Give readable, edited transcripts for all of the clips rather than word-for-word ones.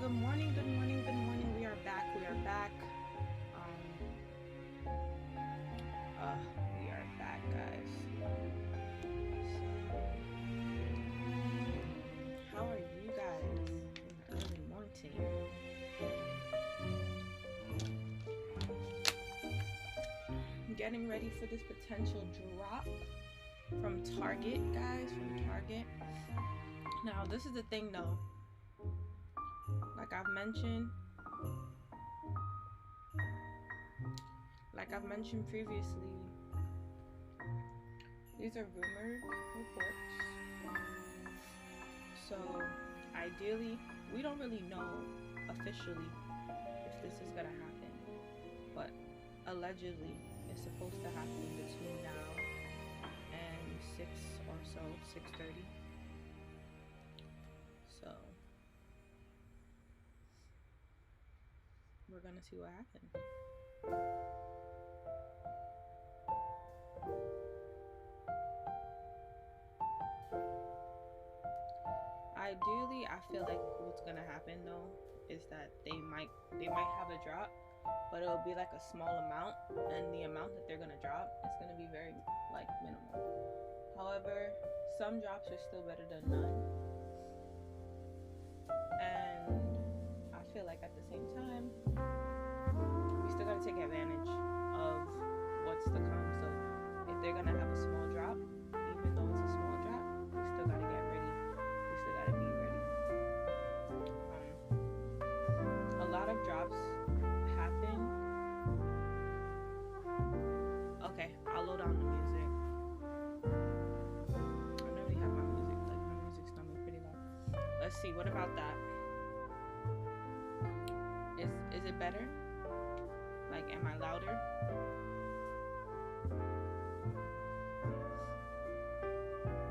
Good morning, good morning, good morning. We are back. We are back. We are back, guys. So, how are you guys in the early morning? Getting ready for this potential drop from Target, guys. From Target. Now, this is the thing, though. Like I've mentioned previously, these are rumored reports. So ideally, we don't really know officially if this is gonna happen, but allegedly it's supposed to happen between now and 6 or so, 6:30. So we're gonna see what happens. Ideally, I feel like what's gonna happen though is that they might have a drop, but it'll be like a small amount, and the amount that they're gonna drop is gonna be very like minimal. However, some drops are still better than none, and I feel like at the same time we still gotta take advantage of what's to come. So if they're gonna have a small drop, even though it's a small drop, we still gotta get ready. We still gotta be ready. A lot of drops happen. Okay, I'll load on the music. I normally have my music, like my music's normally pretty loud. Let's see, what about that? Is it better? Like, am I louder?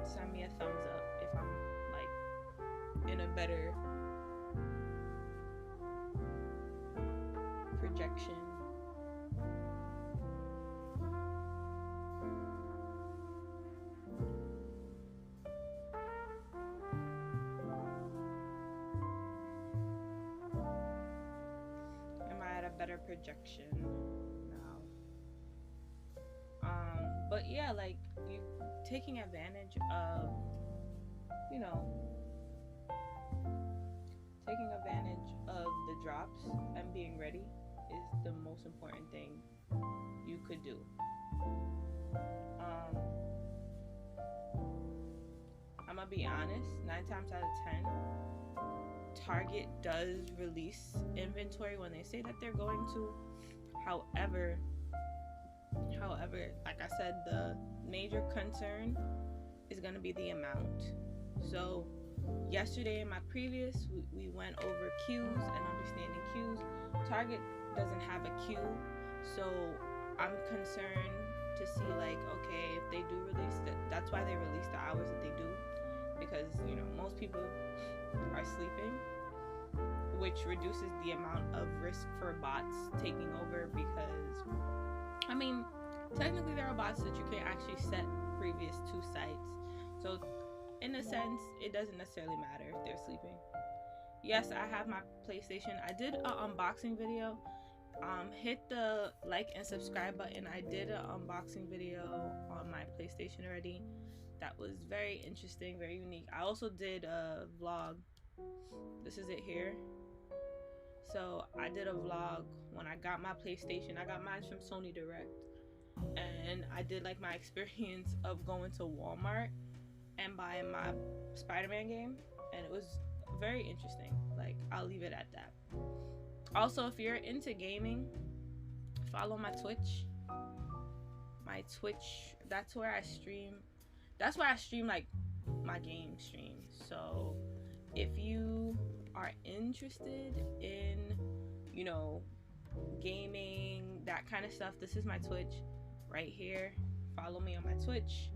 Send me a thumbs up if I'm like in a better projection. Am I at a better projection now? But yeah, like you taking advantage of, you know, taking advantage of the drops and being ready is the most important thing you could do. I'm gonna be honest, 9 times out of 10, Target does release inventory when they say that they're going to. However, like I said, the major concern is going to be the amount. So yesterday in my previous, we went over queues and understanding queues. Target doesn't have a queue, so I'm concerned to see, like, okay, if they do release that's why they release the hours that they do, because, you know, most people are sleeping, which reduces the amount of risk for bots taking over, because, I mean, technically there are bots that you can actually set previous to sites, so in a sense it doesn't necessarily matter if they're sleeping. Yes, I have my PlayStation. I did an unboxing video. Hit the like and subscribe button. I did an unboxing video on my PlayStation already. That was very interesting, very unique. I also did a vlog. This is it here. So I did a vlog when I got my PlayStation. I got mine from Sony Direct, and I did like my experience of going to Walmart and buying my Spider-Man game, and it was very interesting. Like, I'll leave it at that. Also, if you're into gaming, follow my Twitch. My Twitch, that's where I stream. That's where I stream like my game streams. So if you are interested in, you know, gaming, that kind of stuff, this is my Twitch right here. Follow me on my Twitch.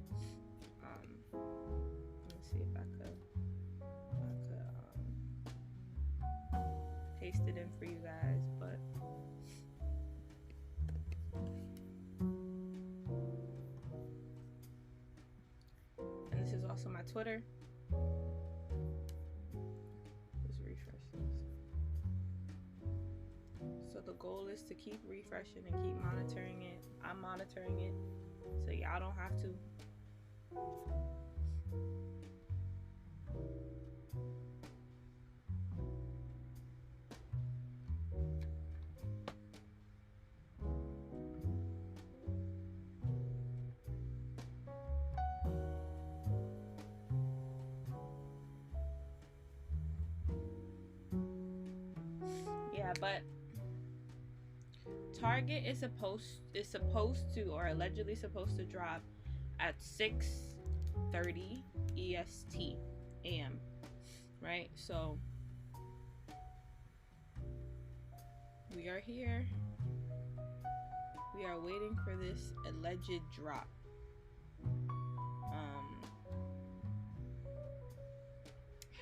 Let's see if I could paste it in for you guys, but and this is also my Twitter. Just refresh this. So the goal is to keep refreshing and keep monitoring it. I'm monitoring it, so y'all don't have to. Yeah, but Target is supposed to, or allegedly supposed to, drop at 6:30 EST AM, right? So we are here. We are waiting for this alleged drop.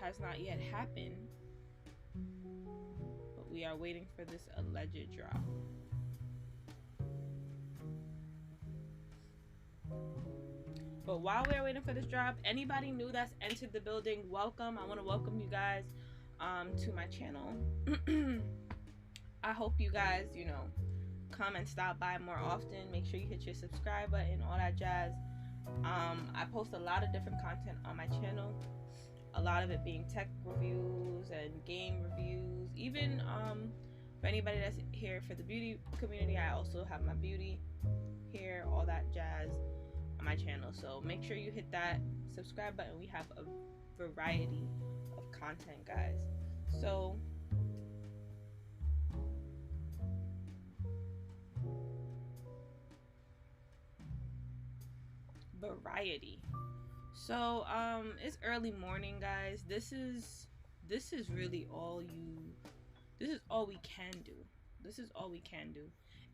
Has not yet happened, but we are waiting for this alleged drop. But while we're waiting for this drop, anybody new that's entered the building, welcome. I want to welcome you guys to my channel. I hope you guys, you know, come and stop by more often. Make sure you hit your subscribe button, all that jazz. I post a lot of different content on my channel. A lot of it being tech reviews and game reviews. Even for anybody that's here for the beauty community, I also have my beauty here, all that jazz on my channel. So make sure you hit that subscribe button. We have a variety of content, guys. So variety. So it's early morning, guys. This is really all this is all we can do. This is all we can do.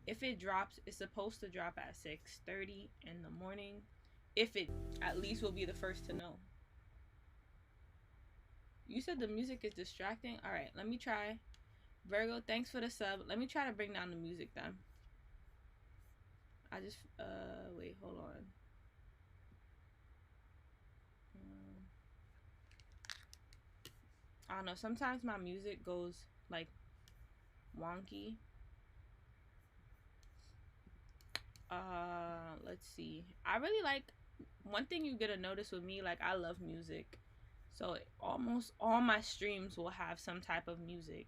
If it drops, it's supposed to drop at 6:30 in the morning. If it, at least we'll be the first to know. You said the music is distracting. All right, let me try. Virgo, thanks for the sub. Let me try to bring down the music then. I just wait, hold on. I don't know, sometimes my music goes like wonky. Let's see. I really like, one thing you get to notice with me, like, I love music. So almost all my streams will have some type of music.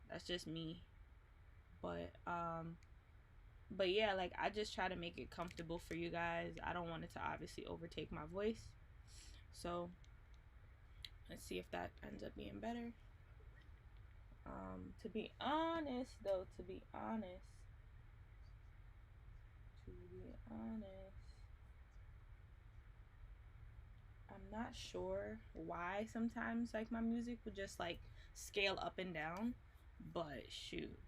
That's just me. But yeah, like, I just try to make it comfortable for you guys. I don't want it to obviously overtake my voice. So let's see if that ends up being better. To be honest, though, to be honest, I'm not sure why sometimes like my music would just like scale up and down, but shoot,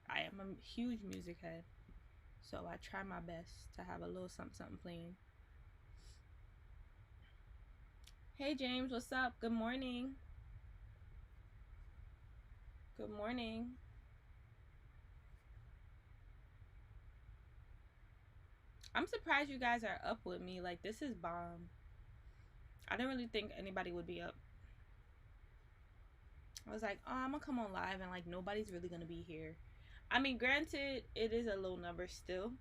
I am a huge music head, so I try my best to have a little something playing. Hey James, what's up? Good morning. Good morning. I'm surprised you guys are up with me. Like, this is bomb. I didn't really think anybody would be up. I was like, oh, I'm gonna come on live and like nobody's really gonna be here. I mean, granted, it is a low number still.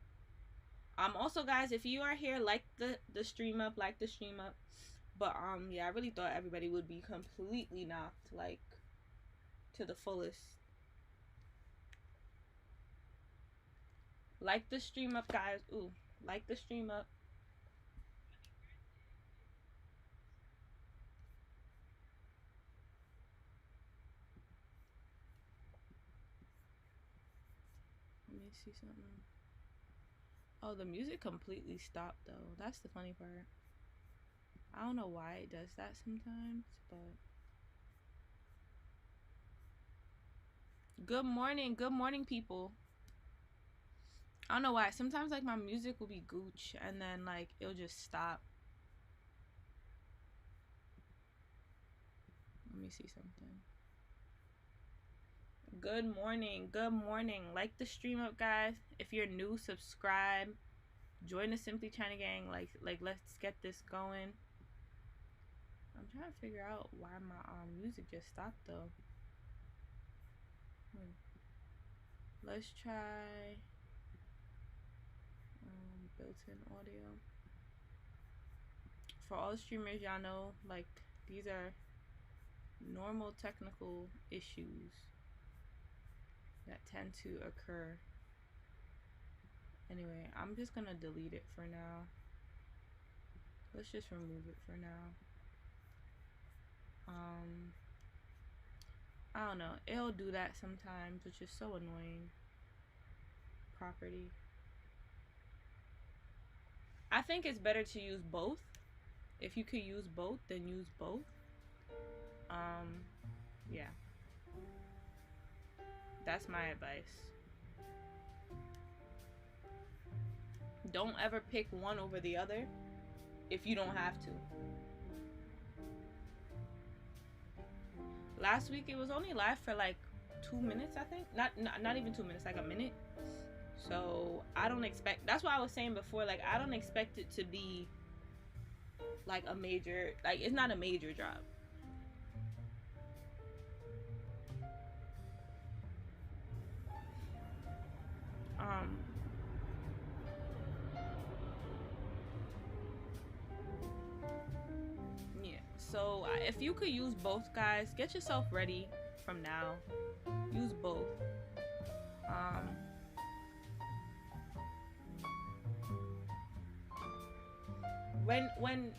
Also guys, if you are here, like the stream up, like the stream up. But yeah, I really thought everybody would be completely knocked, like to the fullest. Like the stream up, guys. Ooh, like the stream up. Let me see something. Oh, the music completely stopped though. That's the funny part. I don't know why it does that sometimes, but good morning people. I don't know why. Sometimes like my music will be gooch and then like it'll just stop. Let me see something. Good morning. Like the stream up, guys. If you're new, subscribe. Join the Simply China gang. Like let's get this going. I'm trying to figure out why my music just stopped though. Let's try built-in audio. For all the streamers, y'all know like these are normal technical issues that tend to occur. Anyway, I'm just gonna delete it for now. Let's just remove it for now. I don't know, it'll do that sometimes, which is so annoying. Property. I think it's better to use both. If you could use both, then use both. Yeah, that's my advice. Don't ever pick one over the other if you don't have to. Last week it was only live for like 2 minutes, I think. Not even 2 minutes, like a minute. So I don't expect, that's what I was saying before, like I don't expect it to be like a major, like it's not a major drop. Yeah, so if you could use both, guys, get yourself ready from now. Use both. When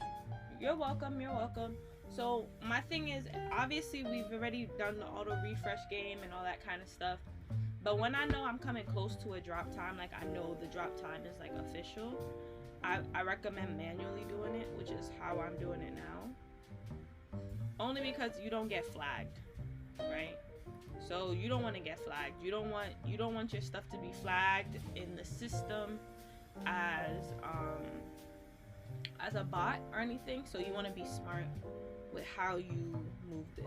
you're welcome. So my thing is, obviously we've already done the auto refresh game and all that kind of stuff, but when I know I'm coming close to a drop time, like I know the drop time is like official, I recommend manually doing it, which is how I'm doing it now. Only because you don't get flagged, right? So you don't want to get flagged. You don't want your stuff to be flagged in the system as a bot or anything. So you want to be smart with how you move this.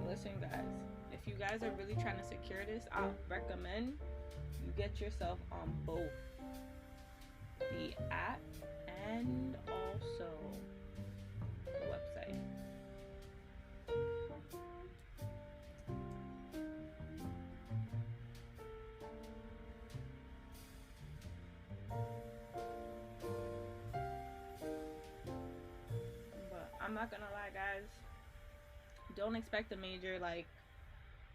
Listen guys, if you guys are really trying to secure this, I'll recommend you get yourself on both the app and also the website. But I'm not gonna lie guys, don't expect a major like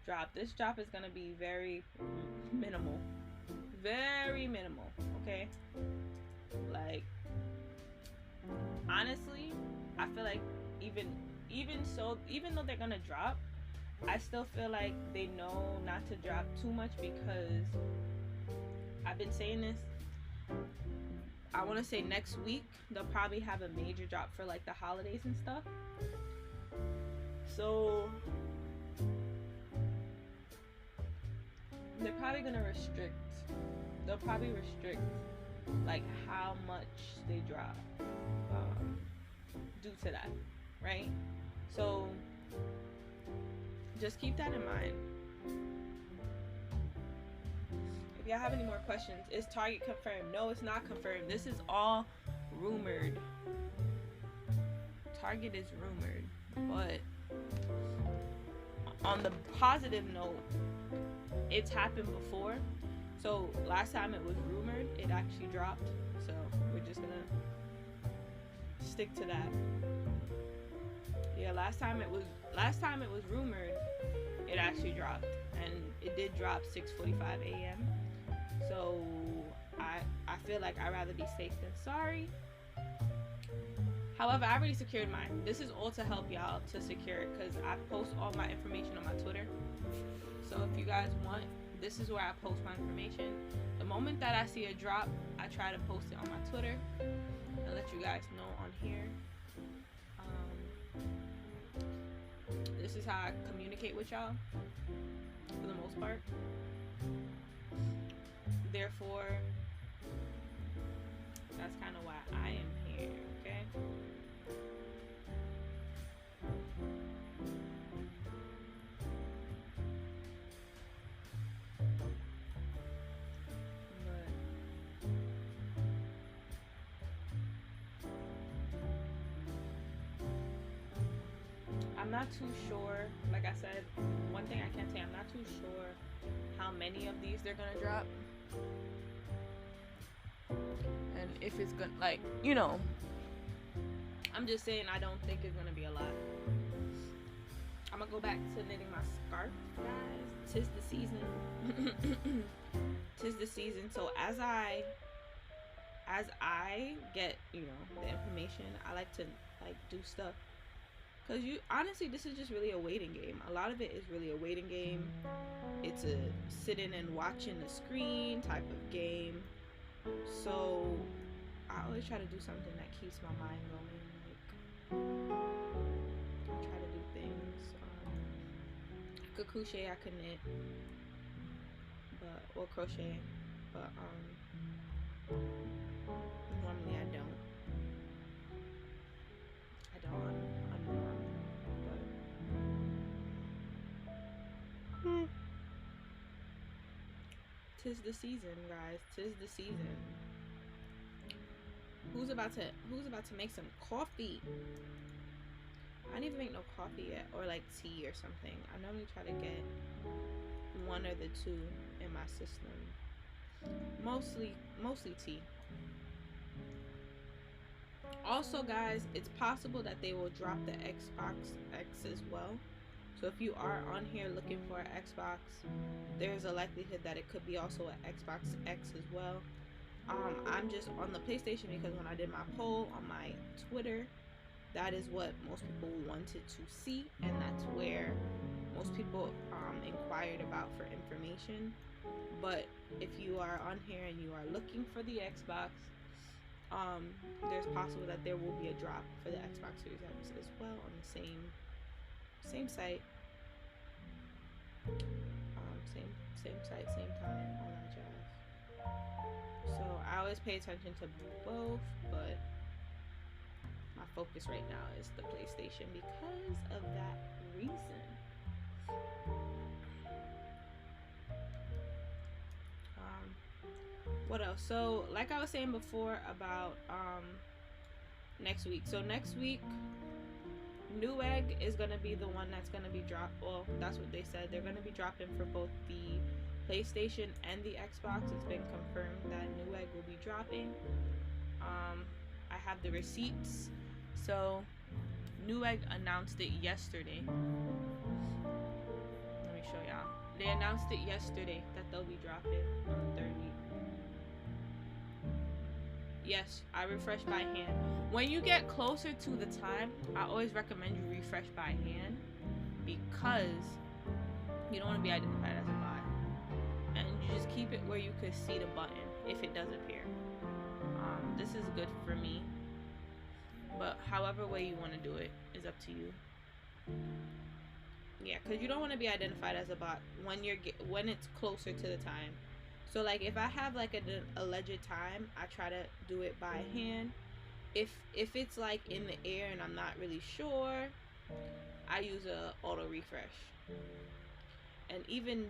drop. This drop is gonna be very minimal, okay? Like honestly, I feel like even though they're gonna drop, I still feel like they know not to drop too much, because I've been saying this. I want to say next week they'll probably have a major drop for like the holidays and stuff. So they're probably gonna restrict. They'll probably restrict like how much they drop due to that, right? So just keep that in mind. If y'all have any more questions, is Target confirmed? No, it's not confirmed. This is all rumored. Target is rumored, but on the positive note, it's happened before. So last time it was rumored, it actually dropped. So we're just gonna stick to that. Yeah, last time it was rumored, it actually dropped, and it did drop 6:45 a.m. So I feel like I'd rather be safe than sorry. However, I already secured mine. This is all to help y'all to secure it, because I post all my information on my Twitter. So if you guys want, this is where I post my information. The moment that I see a drop, I try to post it on my Twitter and let you guys know on here. This is how I communicate with y'all for the most part. Therefore, that's kind of why I am here, okay? I'm not too sure. Like I said, one thing I can say, I'm not too sure how many of these they're gonna drop, and if it's gonna, like, you know, I'm just saying I don't think it's gonna be a lot. I'm gonna go back to knitting my scarf, guys. 'Tis the season. 'Tis the season. So as I get, you know, the information, I like to like do stuff. Because honestly, this is just really a waiting game. A lot of it is really a waiting game. It's a sitting and watching the screen type of game. So I always try to do something that keeps my mind going. Like, I try to do things. I could crochet, I could knit, or crochet, but normally I don't. I'm normal, but tis the season, guys. Tis the season. Who's about to make some coffee? I didn't even make no coffee yet, or like tea or something. I normally try to get one or the two in my system. Mostly tea. Also, guys, it's possible that they will drop the Xbox X as well. So if you are on here looking for an Xbox, there's a likelihood that it could be also an Xbox X as well. I'm just on the PlayStation because when I did my poll on my Twitter, that is what most people wanted to see, and that's where most people inquired about for information. But if you are on here and you are looking for the Xbox, there's possible that there will be a drop for the Xbox Series X as well on the same site, same site, same time, all that jazz. So I always pay attention to both, but my focus right now is the PlayStation because of that reason. What else? So like I was saying before about next week. So next week, Newegg is gonna be the one that's gonna be dropped. Well, that's what they said. They're gonna be dropping for both the PlayStation and the Xbox. It's been confirmed that Newegg will be dropping. I have the receipts. So Newegg announced it yesterday. Let me show y'all. They announced it yesterday that they'll be dropping on the 30th. Yes, I refresh by hand. When you get closer to the time, I always recommend you refresh by hand because you don't want to be identified as a bot. And you just keep it where you could see the button if it does appear. This is good for me, but however way you want to do it is up to you. Yeah, because you don't want to be identified as a bot when it's closer to the time. So like if I have like an alleged time, I try to do it by hand. If it's like in the air and I'm not really sure, I use a auto refresh. And even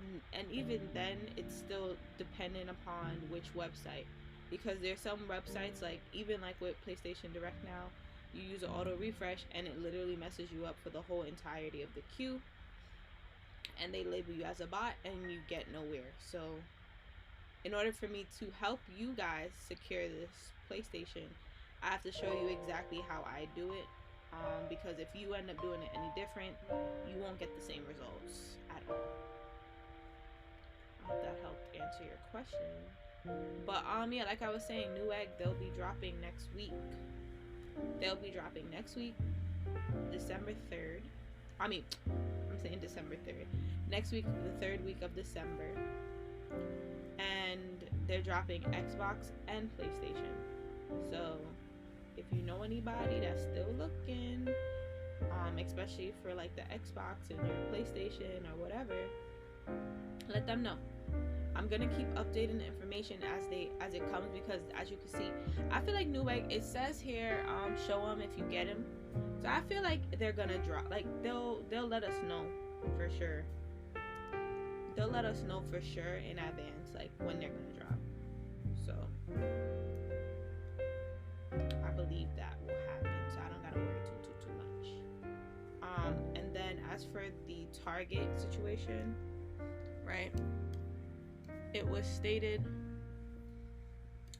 then, it's still dependent upon which website, because there's some websites, like even like with PlayStation Direct now, you use an auto refresh and it literally messes you up for the whole entirety of the queue, and they label you as a bot and you get nowhere. So in order for me to help you guys secure this PlayStation, I have to show you exactly how I do it, because if you end up doing it any different, you won't get the same results at all. I hope that helped answer your question. But yeah, like I was saying, Newegg, they'll be dropping next week. December 3rd. I'm saying December 3rd. Next week, the 3rd week of December. And they're dropping Xbox and PlayStation. So if you know anybody that's still looking, especially for like the Xbox and your PlayStation or whatever, let them know. I'm gonna keep updating the information as it comes, because as you can see, I feel like Newegg, it says here, show them if you get them. So I feel like they're gonna drop, like they'll let us know for sure. They'll let us know for sure in advance, like when they're gonna drop. So I believe that will happen, so I don't gotta worry too much. And then as for the Target situation, right? It was stated,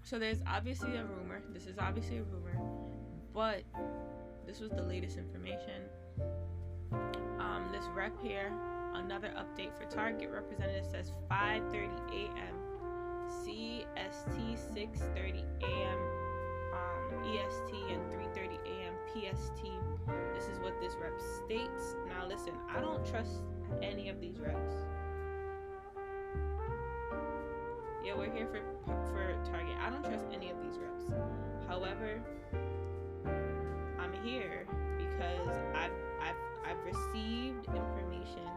so there's obviously a rumor. This is obviously a rumor, but this was the latest information. This rep here, another update for Target representative, says 5:30 a.m. CST, 6:30 a.m. EST, and 3:30 a.m. PST. This is what this rep states. Now listen, I don't trust any of these reps. Yeah, we're here for Target. I don't trust any of these reps. However, I'm here because I've received information.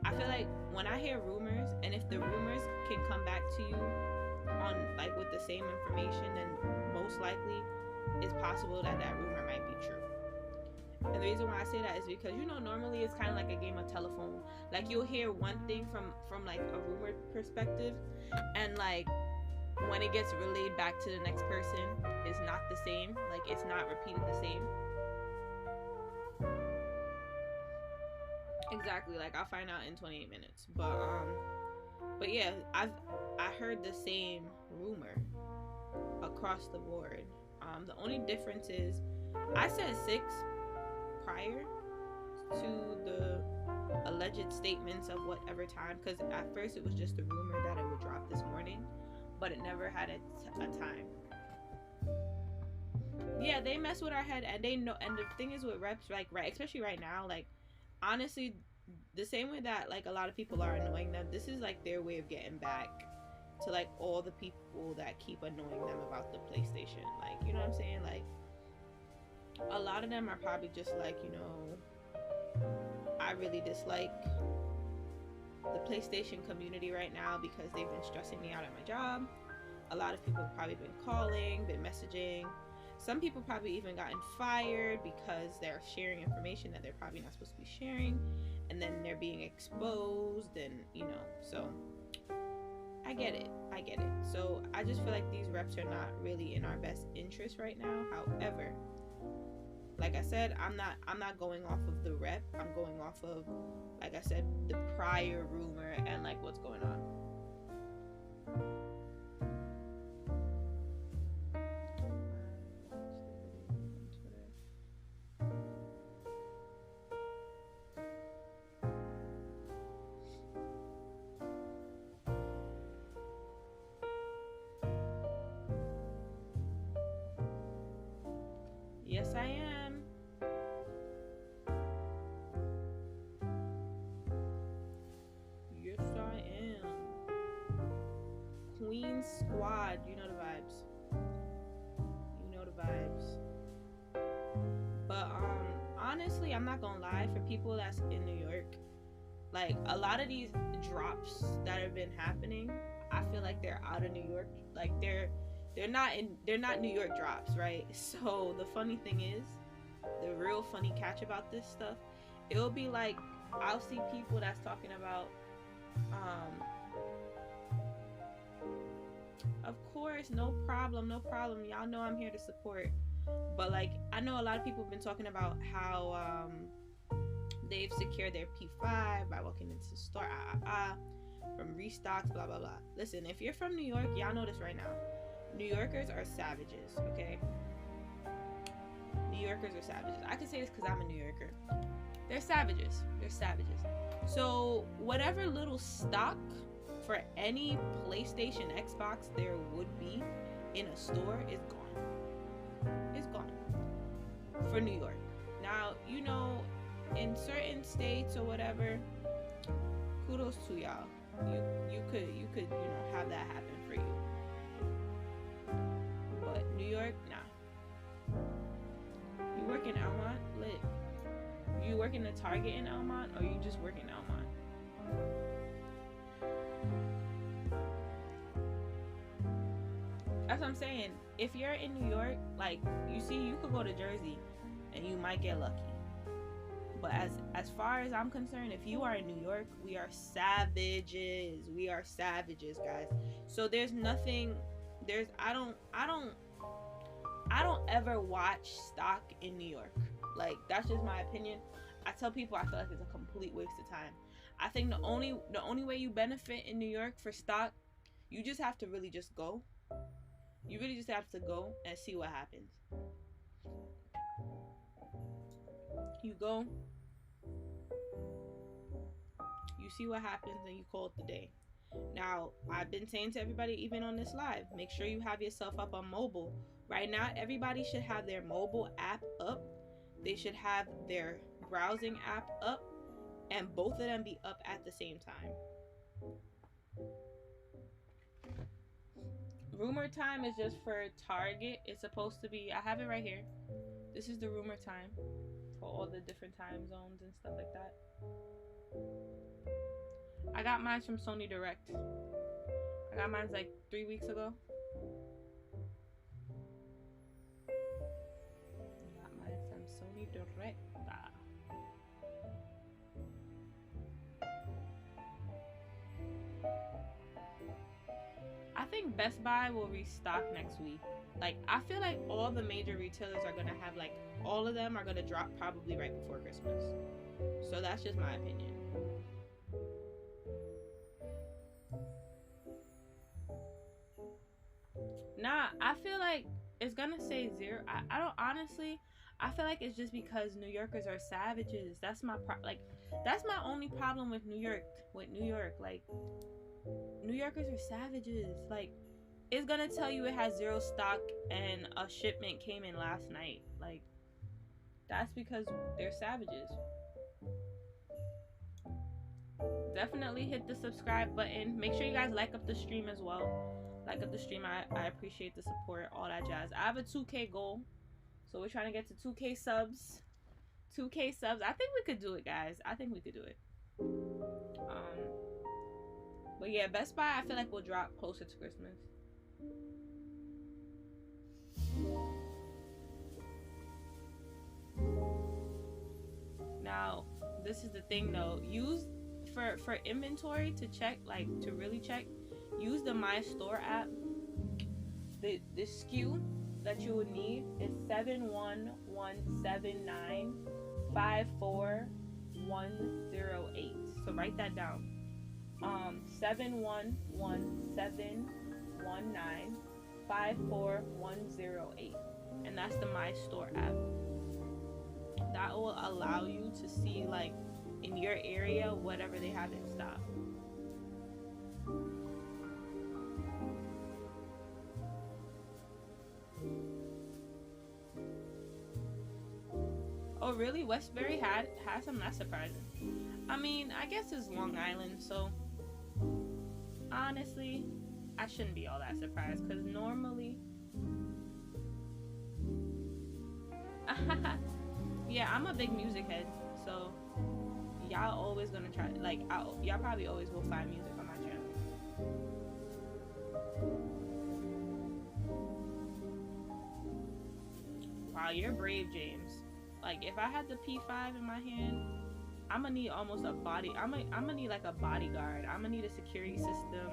I feel like when I hear rumors, and if the rumors can come back to you on like with the same information, then most likely it's possible that rumor might be true. And the reason why I say that is because, you know, normally it's kind of like a game of telephone. Like you'll hear one thing from like a rumor perspective, and like when it gets relayed back to the next person, it's not the same. Like it's not repeated the same. Exactly. Like I'll find out in 28 minutes. But yeah, I heard the same rumor across the board. The only difference is I said 6 prior to the alleged statements of whatever time, because at first it was just a rumor that it would drop this morning, but it never had a time. Yeah, they mess with our head, and they know. And the thing is with reps, like right, especially right now, like honestly, the same way that like a lot of people are annoying them, this is like their way of getting back to like all the people that keep annoying them about the PlayStation. Like, you know what I'm saying? Like a lot of them are probably just like, you know, I really dislike the PlayStation community right now because they've been stressing me out at my job. A lot of people have probably been calling, been messaging. Some people probably even gotten fired because they're sharing information that they're probably not supposed to be sharing, and then they're being exposed, and you know, so I get it. So I just feel like these reps are not really in our best interest right now. However, like I said, I'm not going off of the rep. I'm going off of, like I said, the prior rumor and like what's going on. Yes, I am. Yes, I am. Queen Squad. You know the vibes. You know the vibes. But honestly, I'm not gonna lie, for people that's in New York, like a lot of these drops that have been happening, I feel like they're out of New York. Like they're not New York drops, right? So the funny thing is, the real funny catch about this stuff, it'll be like I'll see people that's talking about of course, no problem, y'all know I'm here to support. But like I know a lot of people have been talking about how they've secured their P5 by walking into the store from Restocks, blah blah blah. Listen, if you're from New York, y'all know this right now. New Yorkers are savages, okay? New Yorkers are savages. I can say this because I'm a New Yorker. They're savages. They're savages. So whatever little stock for any PlayStation, Xbox there would be in a store is gone. It's gone. For New York. Now, you know, in certain states or whatever, kudos to y'all. You could, you know, have that happen for you. But New York, nah. You work in Elmont, lit. You work in the Target in Elmont, or you just work in Elmont? That's what I'm saying. If you're in New York, like, you see, you could go to Jersey and you might get lucky. But as far as I'm concerned, if you are in New York, we are savages. We are savages, guys. So there's nothing, I don't ever watch stock in New York. Like, that's just my opinion. I tell people I feel like it's a complete waste of time. I think the only way you benefit in New York for stock, you just have to really just go. You really just have to go and see what happens. You go, you see what happens, and you call it the day. Now, I've been saying to everybody, even on this live, make sure you have yourself up on mobile. Right now, everybody should have their mobile app up. They should have their browsing app up, and both of them be up at the same time. Rumor time is just for Target. It's supposed to be, I have it right here. This is the rumor time for all the different time zones and stuff like that. I got mine from Sony Direct. I got mine like 3 weeks ago. I got mine from Sony Direct. I think Best Buy will restock next week. Like, I feel like all the major retailers are gonna have, like, all of them are gonna drop probably right before Christmas. So that's just my opinion. Nah, I feel like it's gonna say zero. I don't, honestly, I feel like it's just because New Yorkers are savages. That's my that's my only problem with New York. Like, New Yorkers are savages. Like, it's gonna tell you it has zero stock and a shipment came in last night. Like, that's because they're savages. Definitely hit the subscribe button. Make sure you guys like up the stream as well. Like up the stream. I appreciate the support, all that jazz. I have a 2K goal, so we're trying to get to 2K subs. 2K subs. I think we could do it, guys. I think we could do it. But yeah, Best Buy, I feel like will drop closer to Christmas. Now, this is the thing though. Use for inventory to check, like to really check, use the mystore app. The SKU that you would need is 71179-54108. So write that down. 71179-54108, and that's the mystore app. That will allow you to see, like, in your area whatever they have in stock. Oh, really? Westbury has some? That's surprising. I mean, I guess it's Long Island, so honestly, I shouldn't be all that surprised because normally, yeah, I'm a big music head, so y'all always gonna try. Like, y'all probably always will find music on my channel. Wow, you're brave, James. Like, if I had the P5 in my hand, I'm gonna need almost a body. I'm gonna need like a bodyguard. I'm gonna need a security system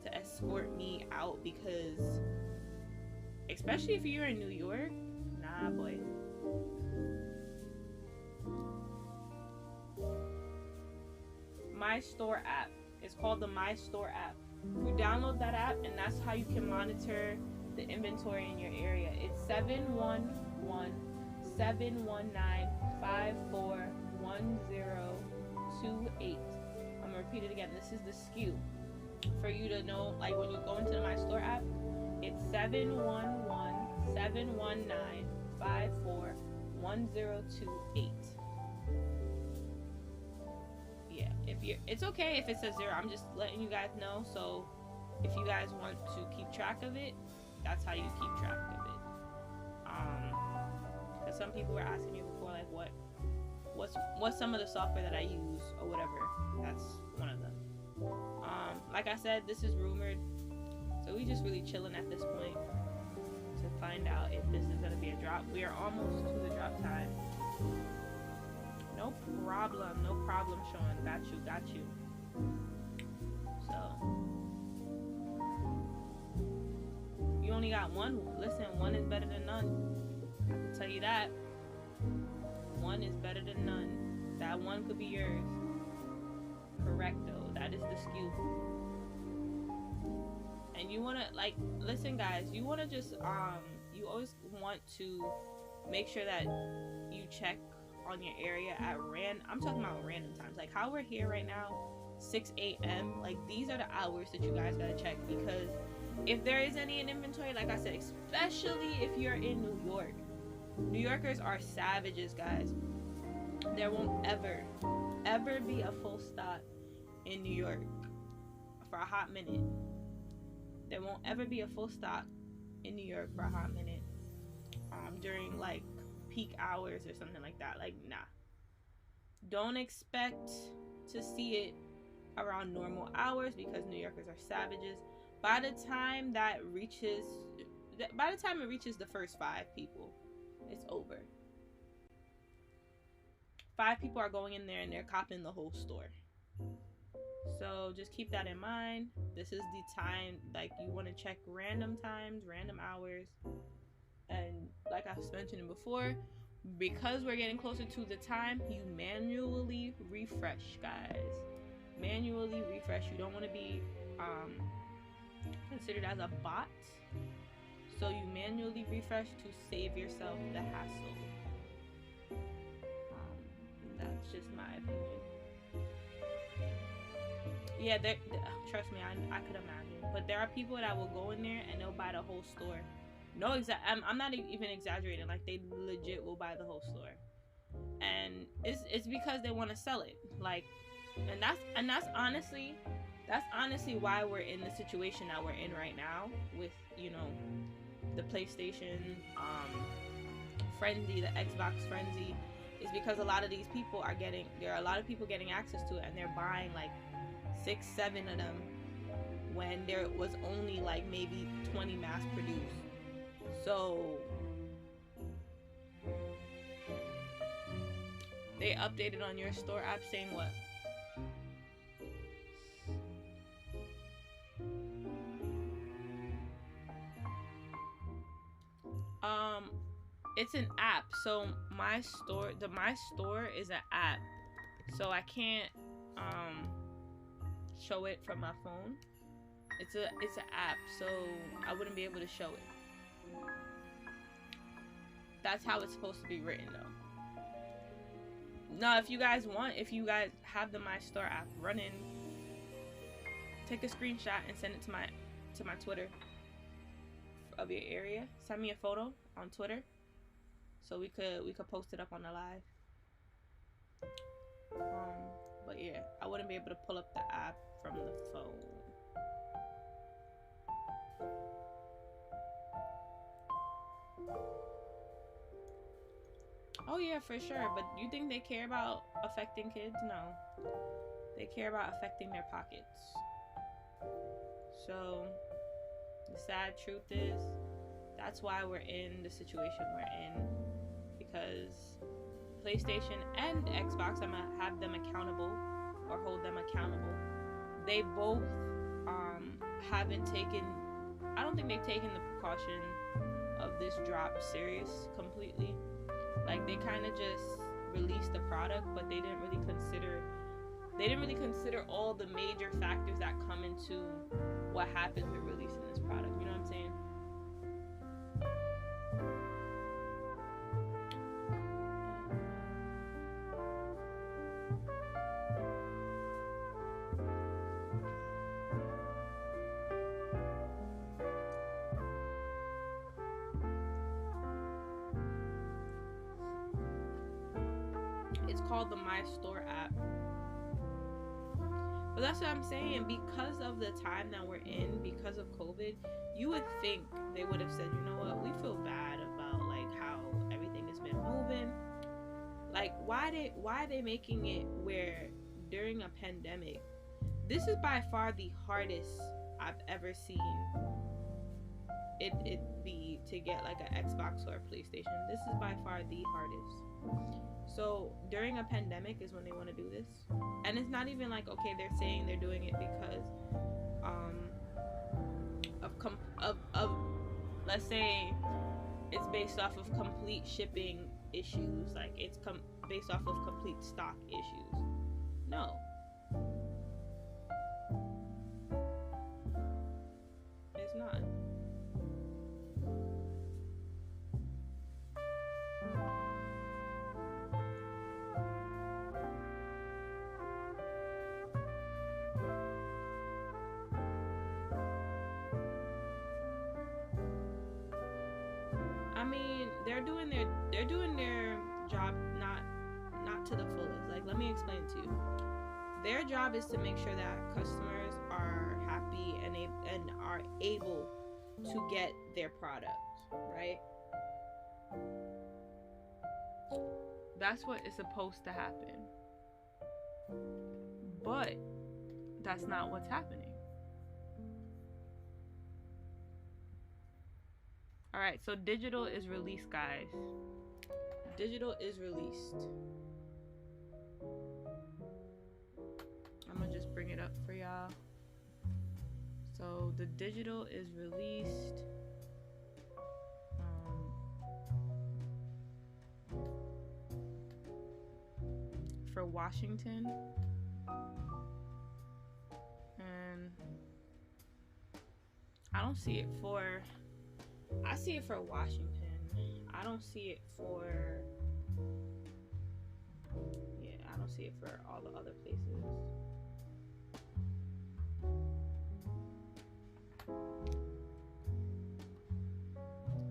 to escort me out because, especially if you're in New York, nah, boy. Mystore app. It's called the Mystore app. You download that app, and that's how you can monitor the inventory in your area. It's 711-719-541028. I'm gonna repeat it again. This is the SKU for you to know. Like, when you go into the Mystore app, it's 711-719-541028. Yeah, it's okay if it says 0. I'm just letting you guys know. So if you guys want to keep track of it, that's how you keep track of it. Because some people were asking me before, like, what's some of the software that I use or whatever. That's one of them. Like I said, this is rumored, so we just really chilling at this point to find out if this is gonna be a drop. We are almost to the drop time. No problem, Sean. Got you. So you only got one. Listen, one is better than none. I can tell you that. One is better than none. That one could be yours. Correcto. That is the SKU. And you wanna, like, listen, guys. You wanna just you always want to make sure that you check on your area at I'm talking about random times. Like how we're here right now, 6 a.m. Like, these are the hours that you guys gotta check, because if there is any in inventory, like I said, especially if you're in New York, New Yorkers are savages, guys. There won't ever be a full stock in New York for a hot minute. There won't ever be a full stock in New York for a hot minute during like peak hours or something like that. Like, nah, don't expect to see it around normal hours, because New Yorkers are savages. By the time it reaches the first 5 people, it's over. 5 people are going in there and they're copping the whole store. So just keep that in mind. This is the time, like, you want to check random times, random hours. And like I was mentioning before, because we're getting closer to the time, you manually refresh, guys. Manually refresh. You don't want to be considered as a bot, so you manually refresh to save yourself the hassle. That's just my opinion. Yeah, trust me, I could imagine. But there are people that will go in there and they'll buy the whole store. No, I'm not even exaggerating. Like, they legit will buy the whole store, and it's because they want to sell it. Like, and that's honestly why we're in the situation that we're in right now with, you know, the PlayStation frenzy, the Xbox frenzy, is because a lot of these people there are a lot of people getting access to it, and they're buying like 6, 7 of them when there was only like maybe 20 mass produced. So they updated on your store app saying what? It's an app. So the My Store is an app. So I can't show it from my phone. It's an app, so I wouldn't be able to show it. That's how it's supposed to be written, though. No, if you guys have the My Store app running, take a screenshot and send it to my Twitter of your area. Send me a photo on Twitter so we could post it up on the live. But yeah, I wouldn't be able to pull up the app from the phone. Oh yeah, for sure. But you think they care about affecting kids? No. They care about affecting their pockets. So the sad truth is, that's why we're in the situation we're in. Because PlayStation and Xbox, I'm gonna have them accountable or hold them accountable. They both haven't taken, I don't think they've taken the precaution of this drop serious completely. Like, they kind of just released the product, but they didn't really consider all the major factors that come into what happens with releasing this product. You know what I'm saying? It's called the mystore app. But that's what I'm saying. Because of the time that we're in, because of COVID, you would think they would have said, you know what, we feel bad about like how everything has been moving. Like, why are they making it where during a pandemic, this is by far the hardest I've ever seen it be to get like an Xbox or a PlayStation. This is by far the hardest. So during a pandemic is when they want to do this, and it's not even like, okay, they're saying they're doing it because of let's say it's based off of complete shipping issues, like it's based off of complete stock issues. No. It's not. I mean, they're doing their job not to the fullest. Like, let me explain to you. Their job is to make sure that customers are happy and are able to get their product, right? That's what is supposed to happen. But that's not what's happening. Alright, so digital is released, guys. Digital is released. I'm gonna just bring it up for y'all. So the digital is released. For Washington. And I don't see it for... I see it for Washington. I don't see it for... Yeah, I don't see it for all the other places.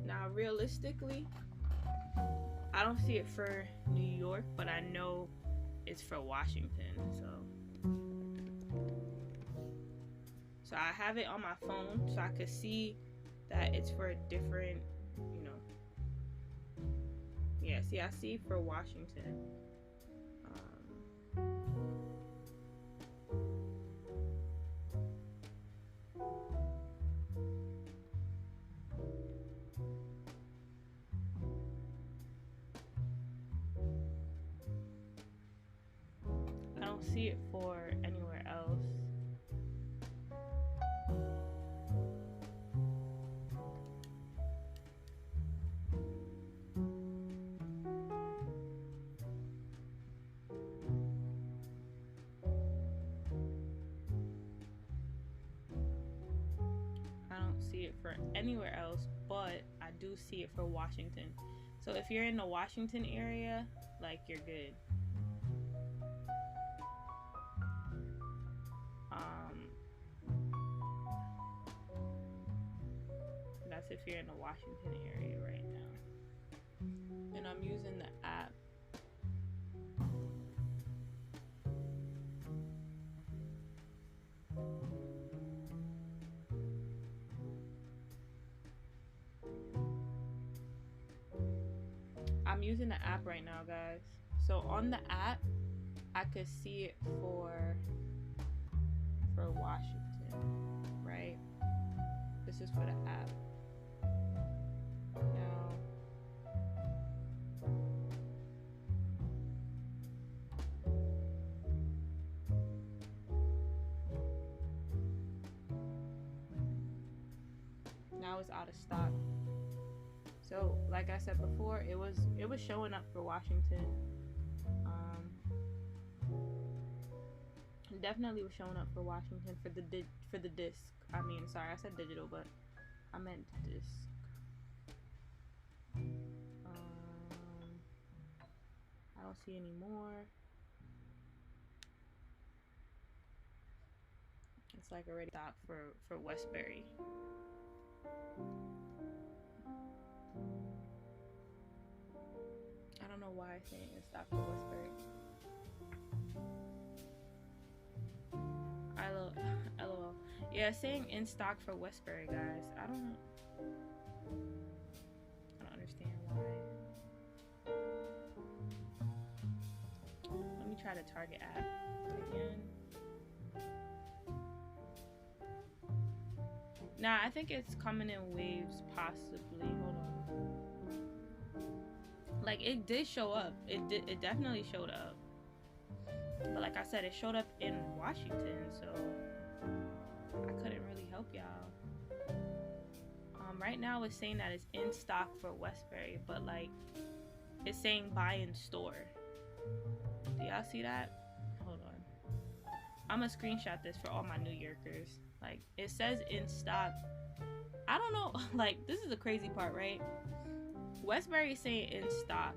Now, realistically, I don't see it for New York, but I know it's for Washington, so I have it on my phone so I could see that it's for a different, you know. Yeah, see, I see for Washington. I don't see it for anywhere else. For anywhere else, but I do see it for Washington. So if you're in the Washington area, like, you're good. That's if you're in the Washington area right now. And I'm using the app. I'm using the app right now, guys. So on the app, I could see it for Washington, right? This is for the app. Now it's out of stock. So like I said before, it was showing up for Washington. Definitely was showing up for Washington for the disc. I mean, sorry, I said digital, but I meant disc. I don't see any more. It's like already stock for Westbury. I don't know why it's saying it's stock for Westbury. LOL. Yeah, it's saying in stock for Westbury, guys. I don't understand why. Let me try the Target app again. Nah, I think it's coming in waves, possibly. Hold on. Like, it did show up. It definitely showed up. But like I said, it showed up in Washington, so I couldn't really help y'all. Right now it's saying that it's in stock for Westbury, but like it's saying buy in store. Do y'all see that? Hold on. I'm gonna screenshot this for all my New Yorkers. Like, it says in stock. I don't know, like, this is the crazy part, right? Westbury is saying in stock,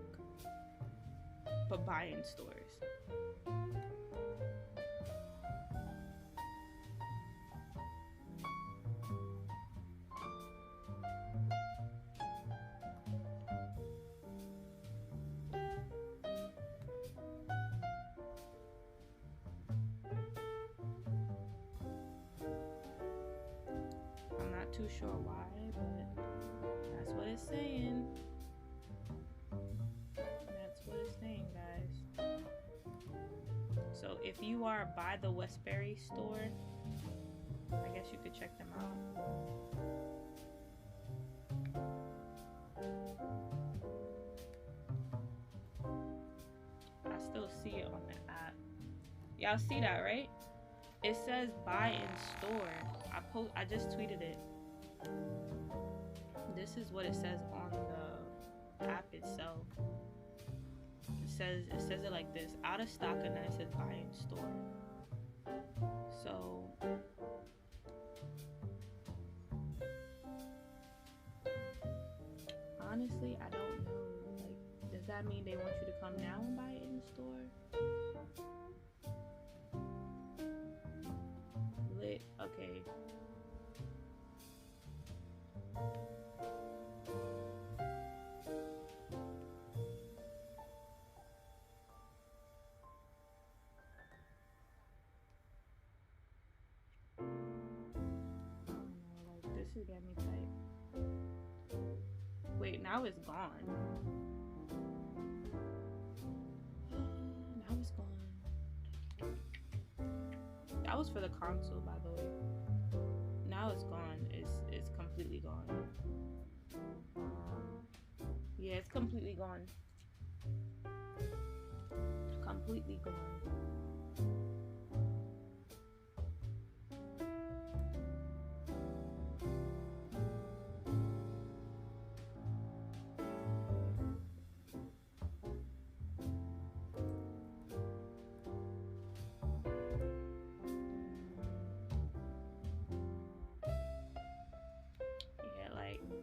but buy in stores. Too sure why, but that's what it's saying. That's what it's saying, guys. So if you are by the Westbury store, I guess you could check them out. I still see it on the app. Y'all see that, right? It says buy in store. I just tweeted it. This is what it says on the app itself. It says it like this: out of stock, and then it says buy in store. So honestly, I don't know. Like, does that mean they want you to come now and buy it in the store? Okay. This is getting me tight. Wait, now it's gone. Now it's gone. That was for the console, by the way. Now it's gone. It's completely gone. Yeah, it's completely gone. Completely gone.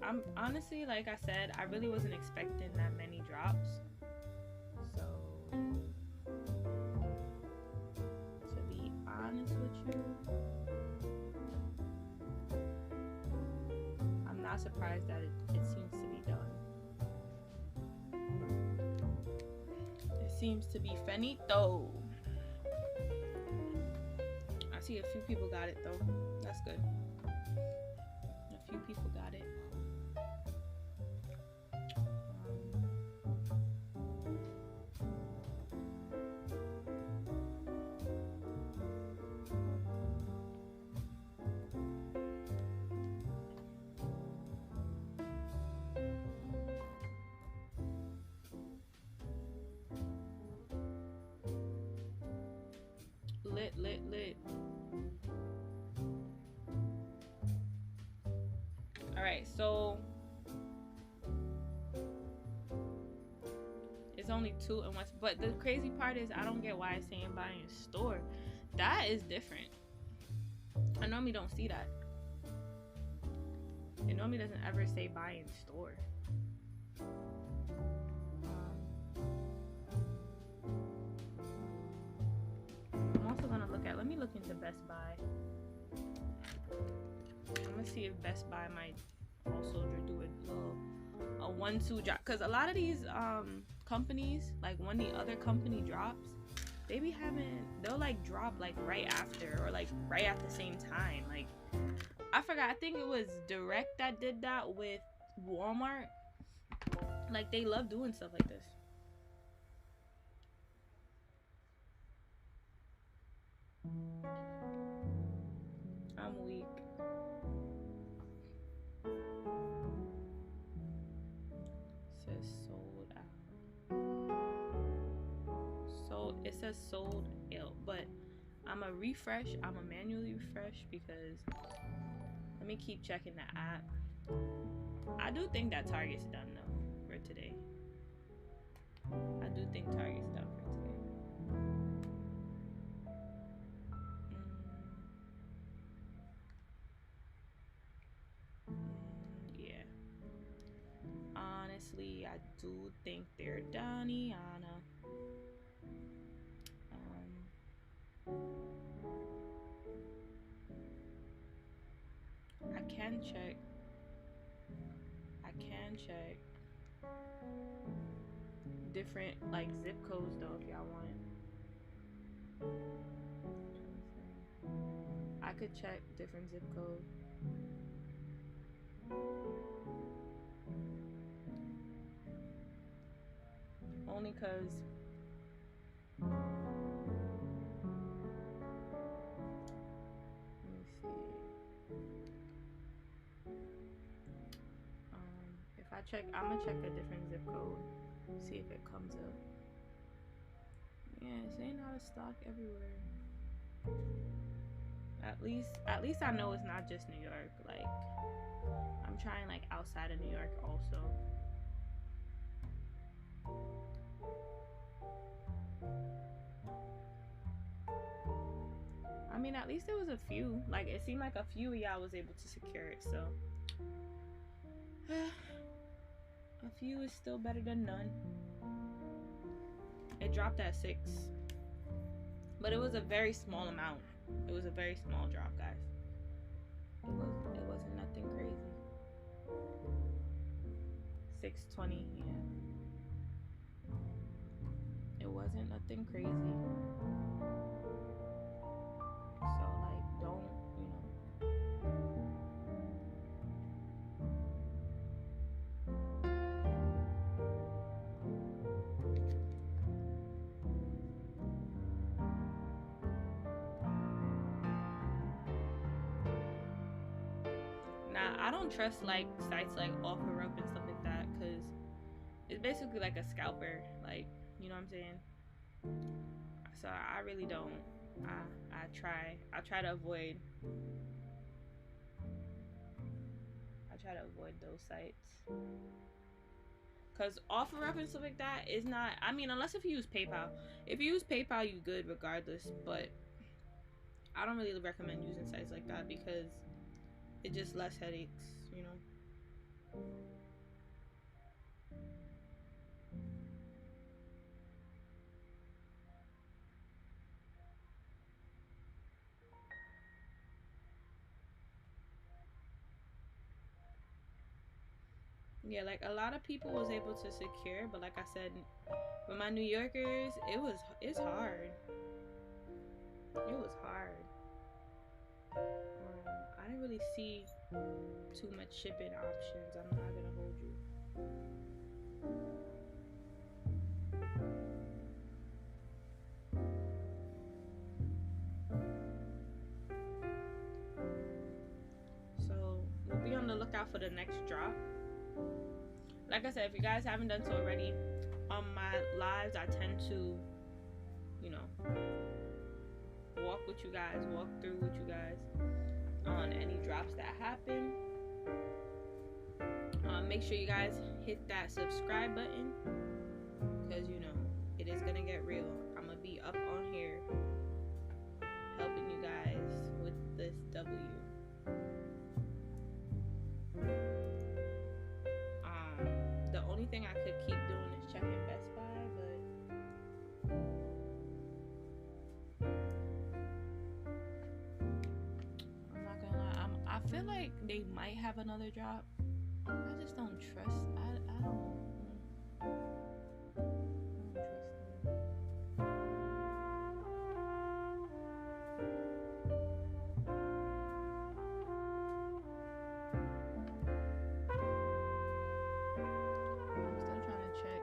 I'm honestly, like I said, I really wasn't expecting that many drops. So, to be honest with you, I'm not surprised that it seems to be done. seems to be finito. I see a few people got it though. That's good. A few people got it. Lit. All right, so it's only 2 in West, but the crazy part is I don't get why it's saying buy in store. That is different. I normally don't see that. It normally doesn't ever say buy in store. I'm also gonna let me look into Best Buy. I'm gonna see if Best Buy might also do a 1-2 drop, because a lot of these companies, like when the other company drops, they'll like drop like right after or like right at the same time. Like I forgot, I think it was Direct that did that with Walmart. Like they love doing stuff like this. I'm weak. Says sold out. So it says sold out, but I'm a manually refresh because let me keep checking the app. I do think that Target's done though for today. I do think Target's done for today. Yeah. Honestly, I do think they're done, Iana. I can check different like zip codes though if y'all want. I could check different zip codes. Only cause let me see. If I check, I'm gonna check a different zip code, see if it comes up. Yeah, it's ain't out of stock everywhere. At least I know it's not just New York. Like I'm trying like outside of New York also. I mean, at least there was a few. Like it seemed like a few of y'all was able to secure it, so a few is still better than none. It dropped at 6, but it was a very small amount. It was a very small drop, guys. It wasn't nothing crazy. 620, yeah. It wasn't nothing crazy. So like, don't, you know. Now, I don't trust like sites like OfferUp and stuff like that, because it's basically like a scalper, like, you know what I'm saying? So I really don't. I try to avoid those sites, because OfferUp and stuff like that is not, I mean, unless if you use PayPal. If you use PayPal, you good regardless, but I don't really recommend using sites like that because it's just less headaches, you know. Yeah, like a lot of people was able to secure, but like I said, for my New Yorkers, it's hard. It was hard. I didn't really see too much shipping options. I'm not gonna hold you. So we'll be on the lookout for the next drop. Like I said, if you guys haven't done so already, on my lives I tend to, you know, walk with you guys, walk through with you guys on any drops that happen. Make sure you guys hit that subscribe button, because you know it is gonna get real. I'm gonna be up on here helping you guys with this W. The only thing I could keep doing is checking Best Buy, but I'm not gonna lie. I feel like they might have another drop. I just don't trust. I don't trust them. I'm still trying to check.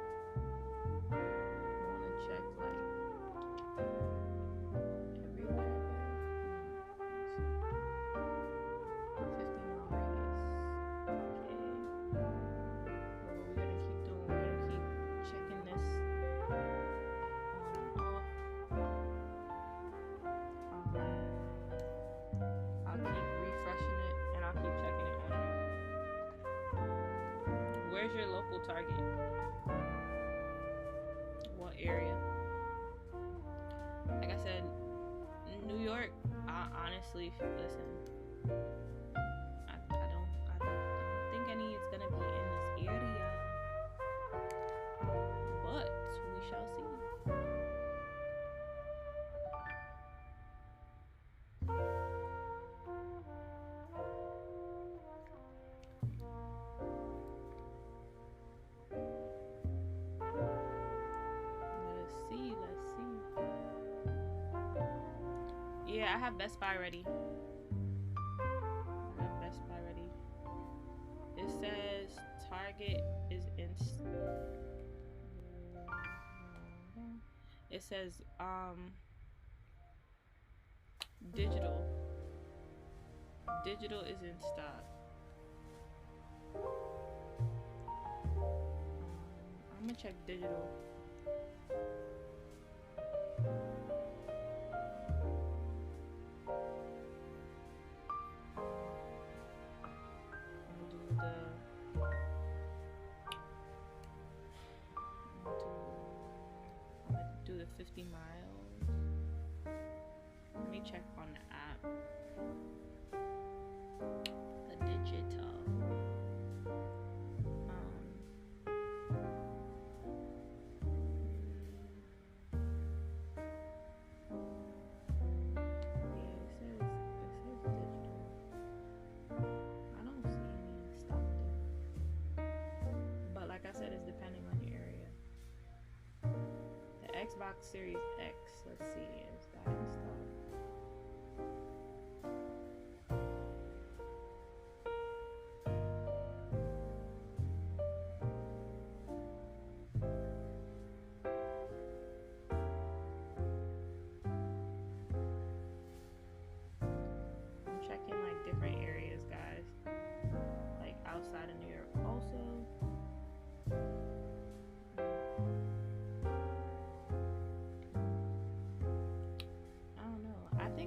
I want to check like everywhere. 50-mile radius. Okay. What we're gonna keep doing, we're gonna keep checking this on and off. I'll keep refreshing it and I'll keep checking it on and off. Where's your local Target? What area? Like I said, New York, honestly, listen, I don't think any is gonna be in this area, but we shall see. Let's see. Yeah, I have Best Buy ready. It says Target is in. It says digital. Digital is in stock. I'm gonna check digital. Do the 50 miles. Let me check on the app. The digital. Xbox Series X. Let's see, is that in stock? I'm checking like different areas, guys. Like outside of New York also.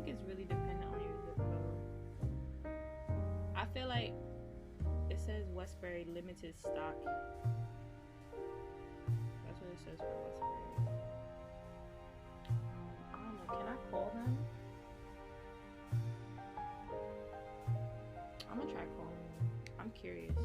It's really dependent on your zip code. I feel like it says Westbury limited stock. That's what it says for Westbury. I don't know. Can I call them? I'm gonna try calling them. I'm curious.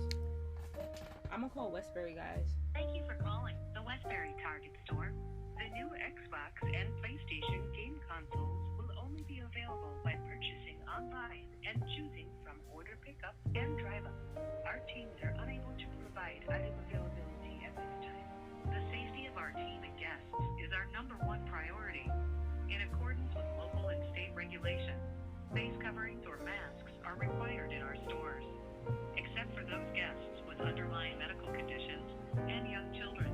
I'm gonna call Westbury, guys. Thank you for calling the Westbury Target store. The new Xbox and PlayStation game consoles will only be available by purchasing online and choosing from order pickup and drive up. Our teams are unable to provide are required in our stores, except for those guests with underlying medical conditions and young children.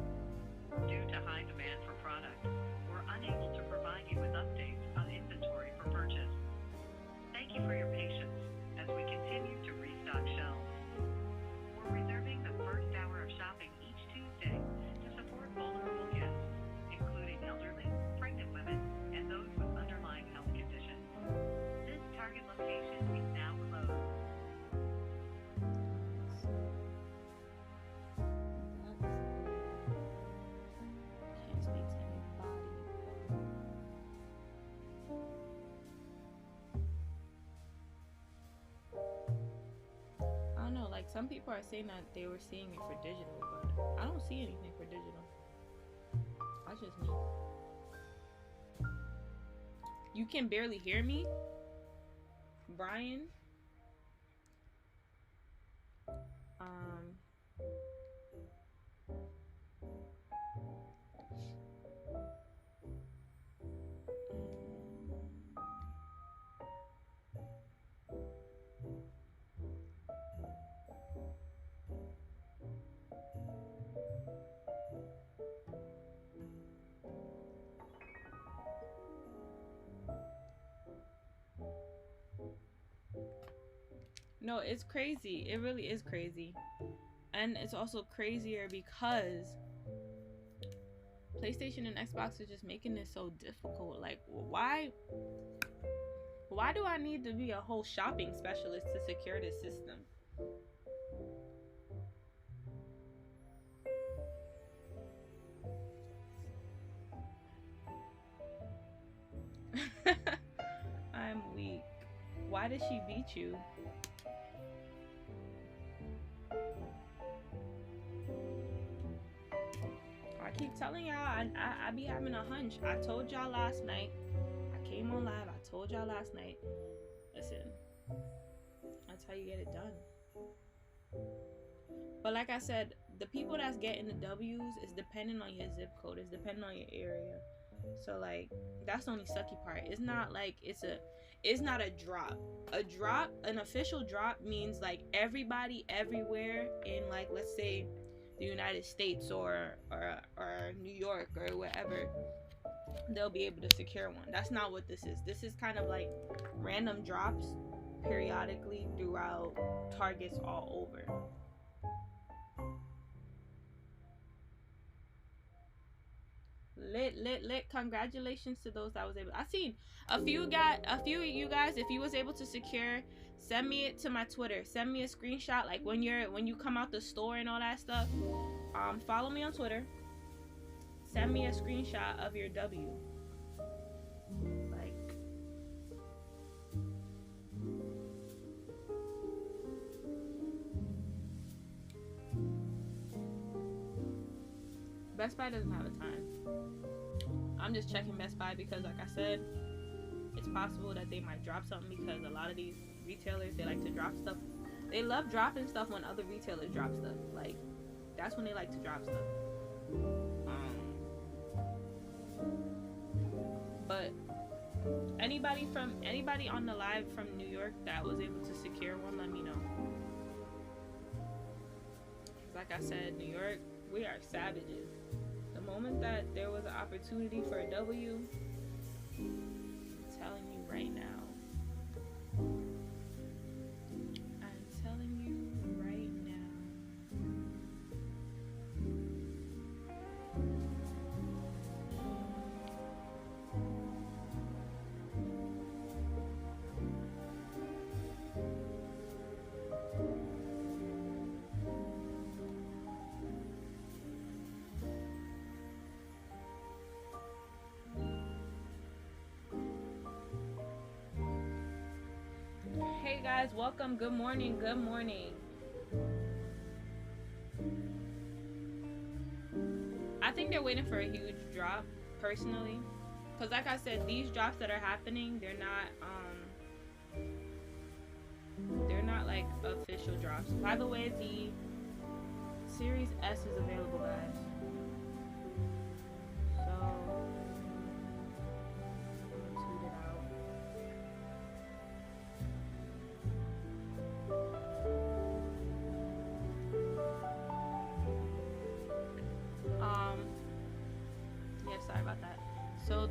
Due to high demand for product, we're unable to provide you with updates on inventory for purchase. Thank you for your patience as we continue to restock shelves. We're reserving the first hour of shopping each Tuesday to support vulnerable guests, including elderly, pregnant women, and those with underlying health conditions. This Target location is now closed. Can't speak to anybody. I don't know, like some people are saying that they were seeing it for digital, but I don't see anything for digital. That's just me. You can barely hear me, Brian. No, it's crazy. It really is crazy. And it's also crazier because PlayStation and Xbox are just making this so difficult. Like, why do I need to be a whole shopping specialist to secure this system? I'm weak. Why did she beat you? I keep telling y'all, I be having a hunch. I told y'all last night. I came on live. I told y'all last night. Listen, that's how you get it done. But like I said, the people that's getting the W's is depending on your zip code. It's depending on your area. So like, that's the only sucky part. It's not like it's not a drop. A drop, an official drop means like everybody everywhere in, like, let's say the United States or New York or wherever, they'll be able to secure one. That's not what this is. This is kind of like random drops periodically throughout Targets all over. Lit. Congratulations to those that was able. I seen a few of you guys, if you was able to secure, send me it to my Twitter. Send me a screenshot, like when you come out the store and all that stuff. Follow me on Twitter. Send me a screenshot of your W. Like, Best Buy doesn't have a time. I'm just checking Best Buy because, like I said, it's possible that they might drop something, because a lot of these retailers, they like to drop stuff. They love dropping stuff when other retailers drop stuff. Like, that's when they like to drop stuff. But anybody on the live from New York that was able to secure one, let me know. Like I said, New York, we are savages. The moment that there was an opportunity for a W, I'm telling you right now. I'm telling you right now. Hey guys, welcome. Good morning. Good morning. I think they're waiting for a huge drop, personally, because like I said, these drops that are happening, they're not like official drops. By the way, the Series S is available, guys. So tweet it out.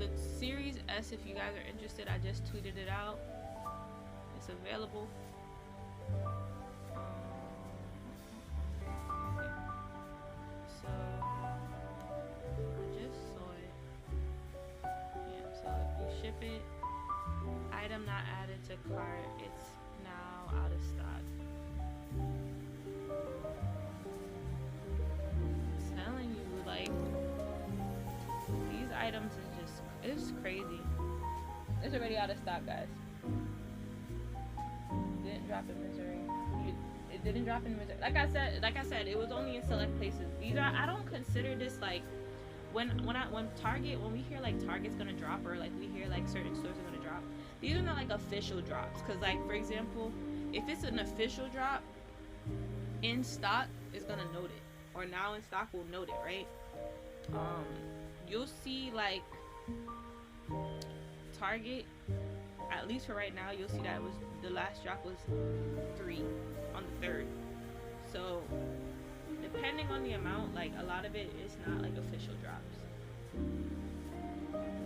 the Series S, if you guys are interested, I just tweeted it out. It's available. So I just saw it. Yeah, so if you ship it, item not added to cart, it's now out of stock. I'm telling you, like, these items is just, it's crazy. It's already out of stock, guys. Didn't drop in Missouri. It didn't drop in Missouri. Like I said, it was only in select places. These are, I don't consider this like, when Target, when we hear like Target's gonna drop, or like we hear like certain stores are gonna drop, these are not like official drops. Cause like, for example, if it's an official drop, in stock is gonna note it, or now in stock will note it, right? You'll see like Target, at least for right now, you'll see that it was, the last drop was 3 on the 3rd. So depending on the amount, like a lot of it is not like official drops.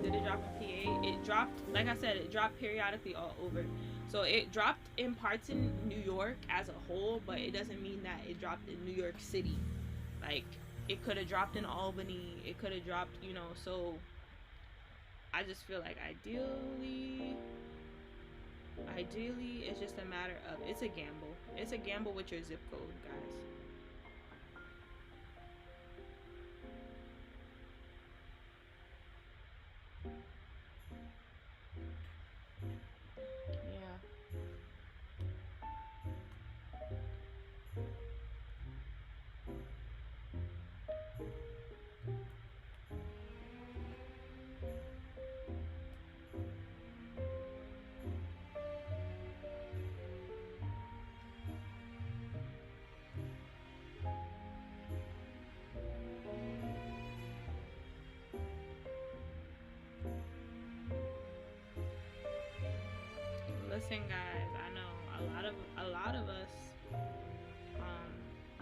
Did it drop in PA? It dropped, like I said, it dropped periodically all over. So it dropped in parts in New York as a whole, but it doesn't mean that it dropped in New York City. Like, it could have dropped in Albany, it could have dropped, you know. So I just feel like ideally it's just a matter of, it's a gamble. It's a gamble with your zip code, guys. Yeah. Listen, guys, I know a lot of us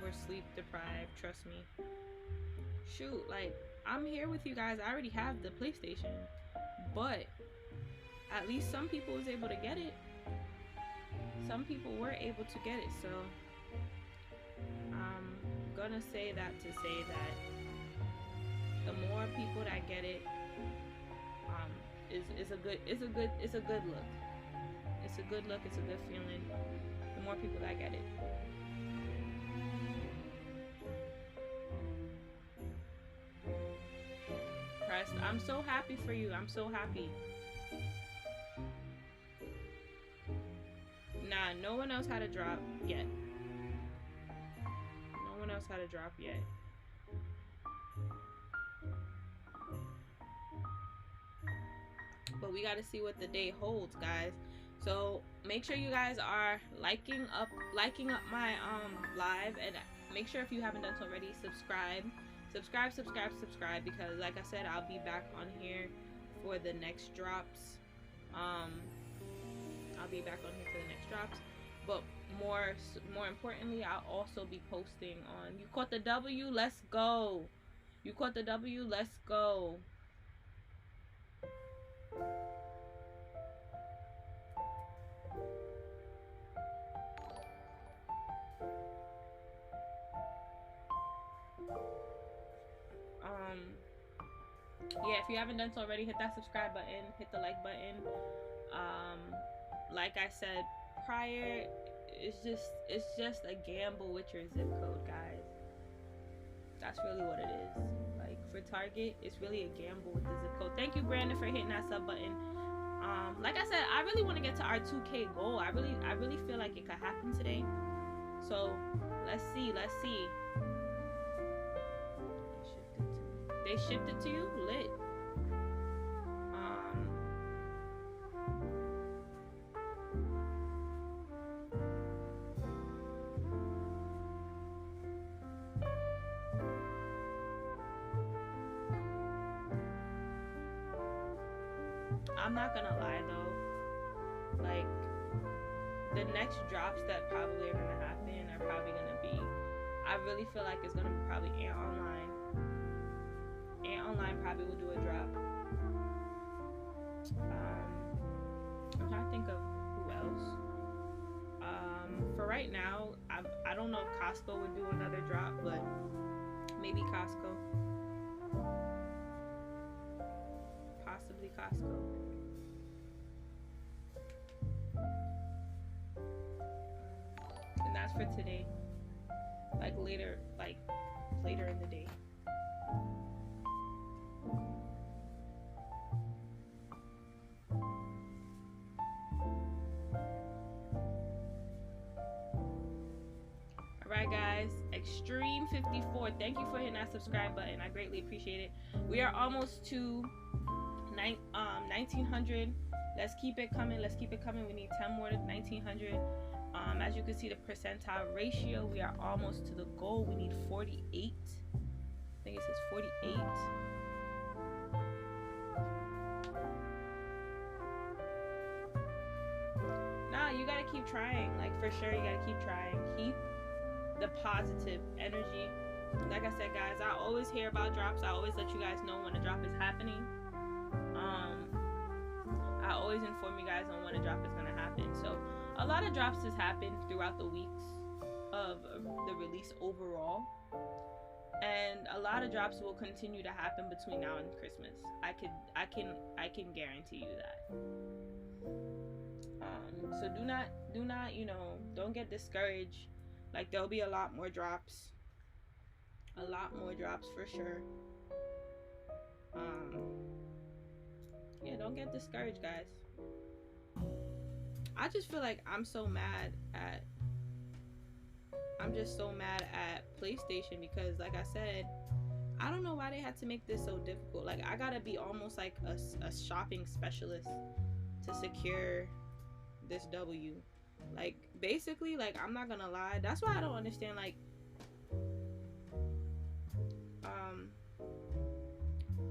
were sleep deprived, trust me. Shoot, like, I'm here with you guys. I already have the PlayStation, but at least some people was able to get it. Some people were able to get it, so I'm gonna say that to say that the more people that get it, is a good look. It's a good look, it's a good feeling. The more people that get it. Pressed. I'm so happy for you. I'm so happy. Nah, no one else had a drop yet. No one else had a drop yet. But we gotta see what the day holds, guys. So make sure you guys are liking up my live, and make sure, if you haven't done so already, subscribe, because like I said, I'll be back on here for the next drops. I'll be back on here for the next drops, but more importantly, I'll also be posting on, you caught the W, let's go. You caught the W, let's go. Yeah, if you haven't done so already, hit that subscribe button, hit the like button. Like I said prior, it's just a gamble with your zip code, guys. That's really what it is. Like, for Target, it's really a gamble with the zip code. Thank you, Brandon, for hitting that sub button. Like I said, I really want to get to our 2K goal. I really feel like it could happen today. So let's see. They shipped it to you? Lit. I'm not gonna lie though, like, the next drops that probably are gonna happen are probably gonna be, I really feel like it's gonna be probably Ant Online. Ant Online probably will do a drop. I'm trying to think of who else. For right now, I don't know if Costco would do another drop, but maybe Costco. Possibly Costco. And that's for today. Like later in the day. Alright guys, Extreme 54, thank you for hitting that subscribe button. I greatly appreciate it. We are almost to 1900. Let's keep it coming. Let's keep it coming. We need 10 more to 1900. As you can see, the percentile ratio, we are almost to the goal. We need 48. I think it says 48. Nah, you gotta keep trying. Like, for sure, you gotta keep trying. Keep the positive energy. Like I said, guys, I always hear about drops. I always let you guys know when a drop is happening. I always inform you guys on when a drop is gonna happen. So a lot of drops has happened throughout the weeks of the release overall, and a lot of drops will continue to happen between now and Christmas. I can guarantee you that. So do not, don't get discouraged. Like, there'll be a lot more drops for sure. Yeah, don't get discouraged, guys. I just feel like I'm just so mad at PlayStation, because like I said, I don't know why they had to make this so difficult. Like, I gotta be almost like a shopping specialist to secure this W. Like, basically, like, I'm not gonna lie, that's why I don't understand, like,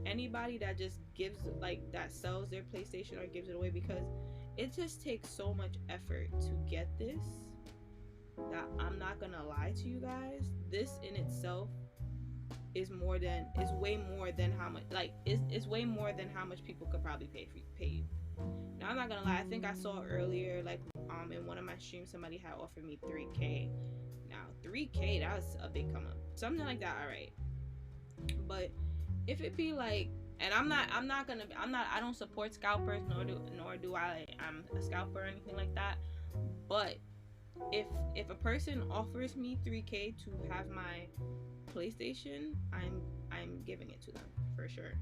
anybody that just gives, like, that sells their PlayStation or gives it away, because it just takes so much effort to get this that I'm not gonna lie to you guys, this in itself is way more than how much, like, it's way more than how much people could probably pay you. Now, I'm not gonna lie, I think I saw earlier, like, in one of my streams, somebody had offered me 3K. Now, 3K, that's a big come up. Something like that, alright. But if it be like, and I don't support scalpers, nor do I'm a scalper or anything like that. But if a person offers me 3K to have my PlayStation, I'm giving it to them for sure.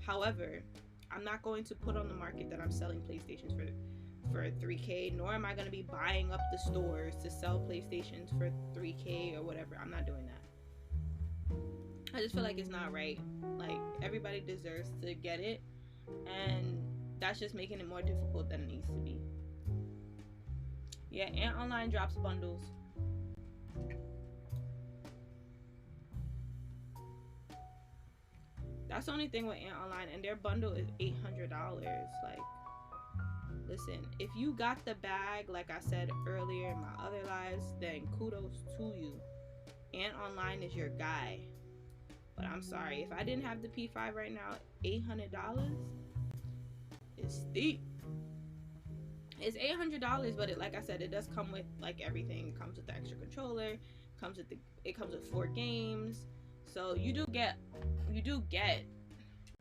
However, I'm not going to put on the market that I'm selling PlayStations for 3K, nor am I going to be buying up the stores to sell PlayStations for 3K or whatever. I'm not doing that. I just feel like it's not right. Like, everybody deserves to get it, and that's just making it more difficult than it needs to be. Yeah, and Online drops bundles. That's the only thing with Ant Online, and their bundle is $800. Like, listen, if you got the bag, like I said earlier in my other lives, then kudos to you. Ant Online is your guy. But I'm sorry, if I didn't have the P5 right now, $800 is steep. It's $800, but like I said, it does come with, like, everything. It comes with the extra controller, it comes with 4 games. So you do get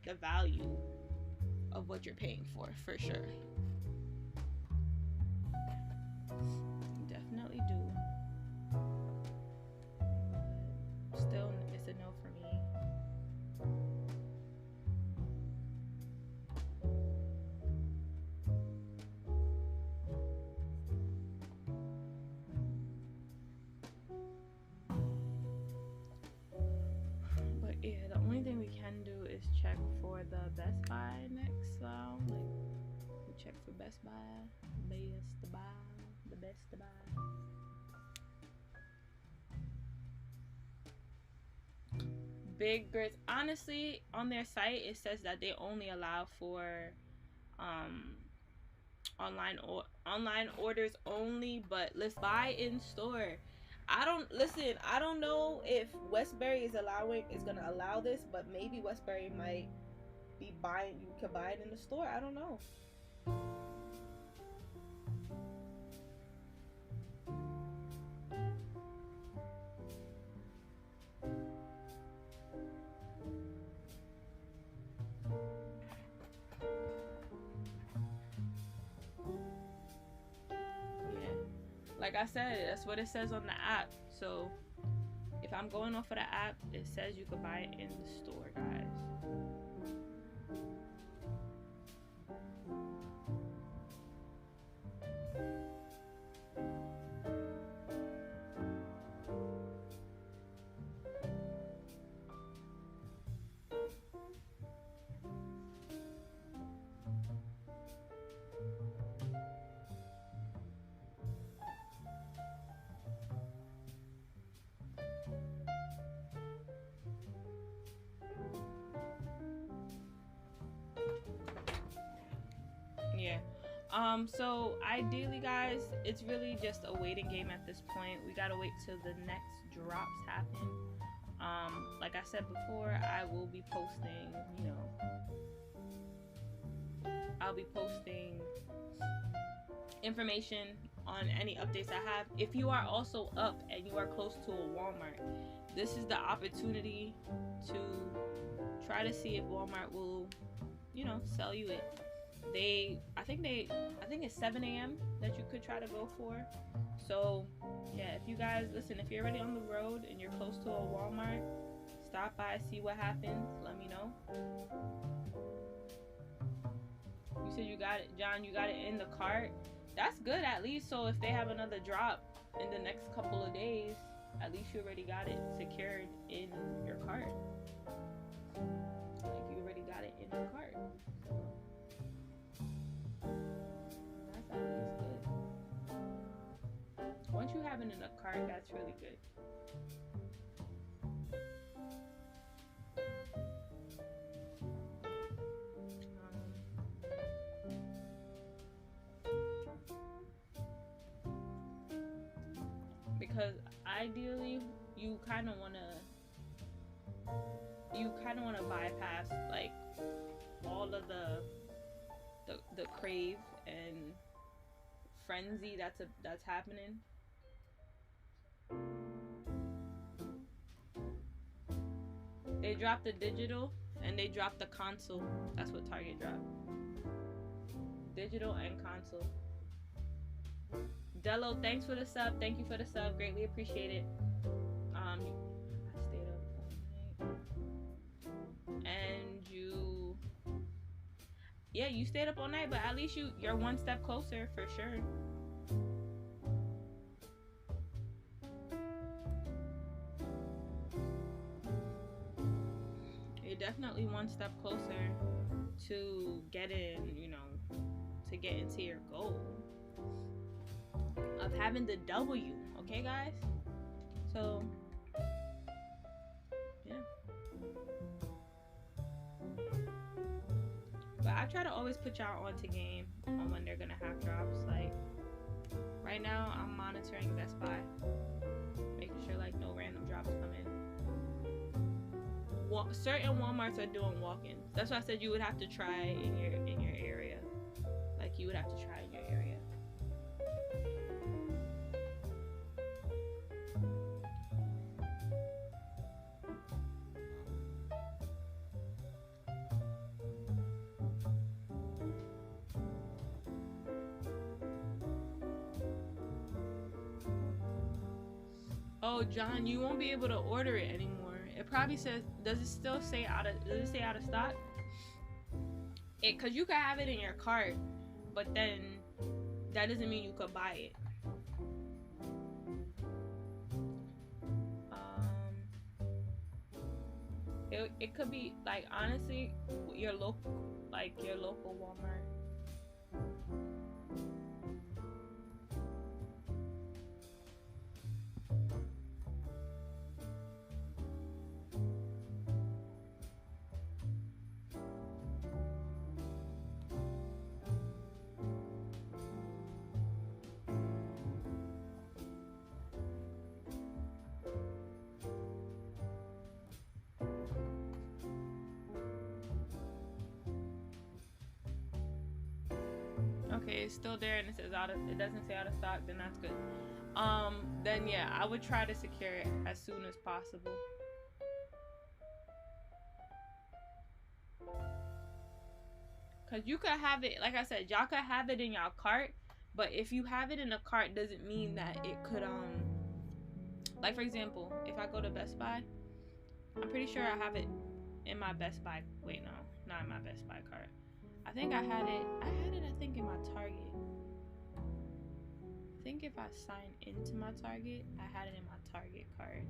the value of what you're paying for sure. You definitely do. Still, it's a no for me. But yeah, the only thing we can do is check for the Best Buy next. Like, we check for Best Buy, the Best Buy. Big Grits. Honestly, on their site it says that they only allow for online orders only, but let's buy in store. I don't know if Westbury is gonna allow this, but maybe Westbury might be buying. You could buy it in the store. I don't know. Like I said, that's what it says on the app. So if I'm going off of the app, it says you could buy it in the store, guys. Yeah. So ideally, guys, it's really just a waiting game at this point. We gotta wait till the next drops happen. Like I said before, I will be posting, I'll be posting information on any updates I have. If you are also up and you are close to a Walmart, this is the opportunity to try to see if Walmart will, sell you it. I think it's 7 a.m. that you could try to go for. So yeah, if you guys listen, if you're already on the road and you're close to a Walmart, stop by, see what happens, let me know. You said you got it, John, you got it in the cart. That's good, at least. So if they have another drop in the next couple of days, at least you already got it secured in your cart. Like, you already got it in your cart. That's at least good. Once you have it in a cart, that's really good. Because ideally, you kind of want to bypass like all of the crave and frenzy that's happening. They dropped the digital and they dropped the console. That's what Target dropped. Digital and console. Dello, thanks for the sub. Thank you for the sub. Greatly appreciate it. I stayed up all night. And you stayed up all night, but at least you're one step closer for sure. You're definitely one step closer to getting, to get into your goal of having the W, okay, guys? So, yeah. But I try to always put y'all onto game on when they're gonna have drops. Like, right now, I'm monitoring Best Buy, making sure like no random drops come in. Certain Walmarts are doing walk-ins. That's why I said you would have to try in your area. Like, you would have to try in your area. Oh, John, you won't be able to order it anymore. It probably says, does it say out of stock? Cause you could have it in your cart, but then that doesn't mean you could buy it. It could be like, honestly, your local Walmart. Okay, it's still there and it says it doesn't say out of stock, then that's good. Then yeah, I would try to secure it as soon as possible. Cause you could have it, like I said, y'all could have it in y'all cart, but if you have it in a cart doesn't mean that it could like for example, if I go to Best Buy, I'm pretty sure I have it in my Best Buy. Wait, no, not in my Best Buy cart. I think I had it I think in my Target. I think if I sign into my Target, I had it in my Target cart.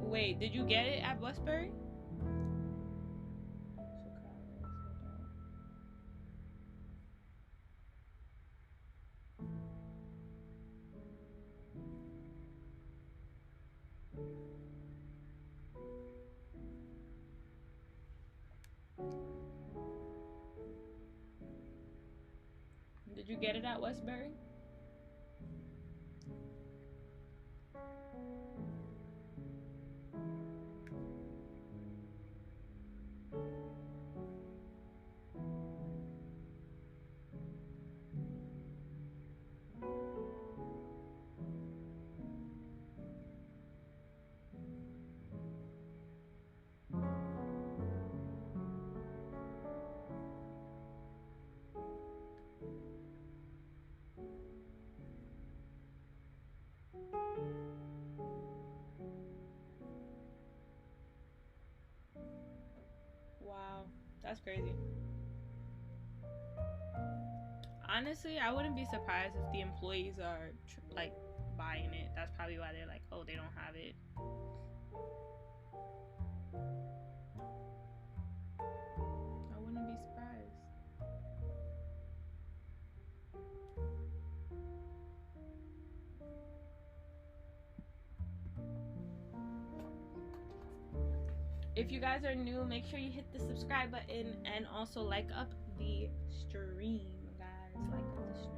Wait, did you get it at Westbury? Did you get it at Westbury? Wow, that's crazy. Honestly, I wouldn't be surprised if the employees are like buying it. That's probably why they're like, oh, they don't have it. I wouldn't be surprised. If you guys are new, make sure you hit the subscribe button and also like up the stream, guys. Like up the stream.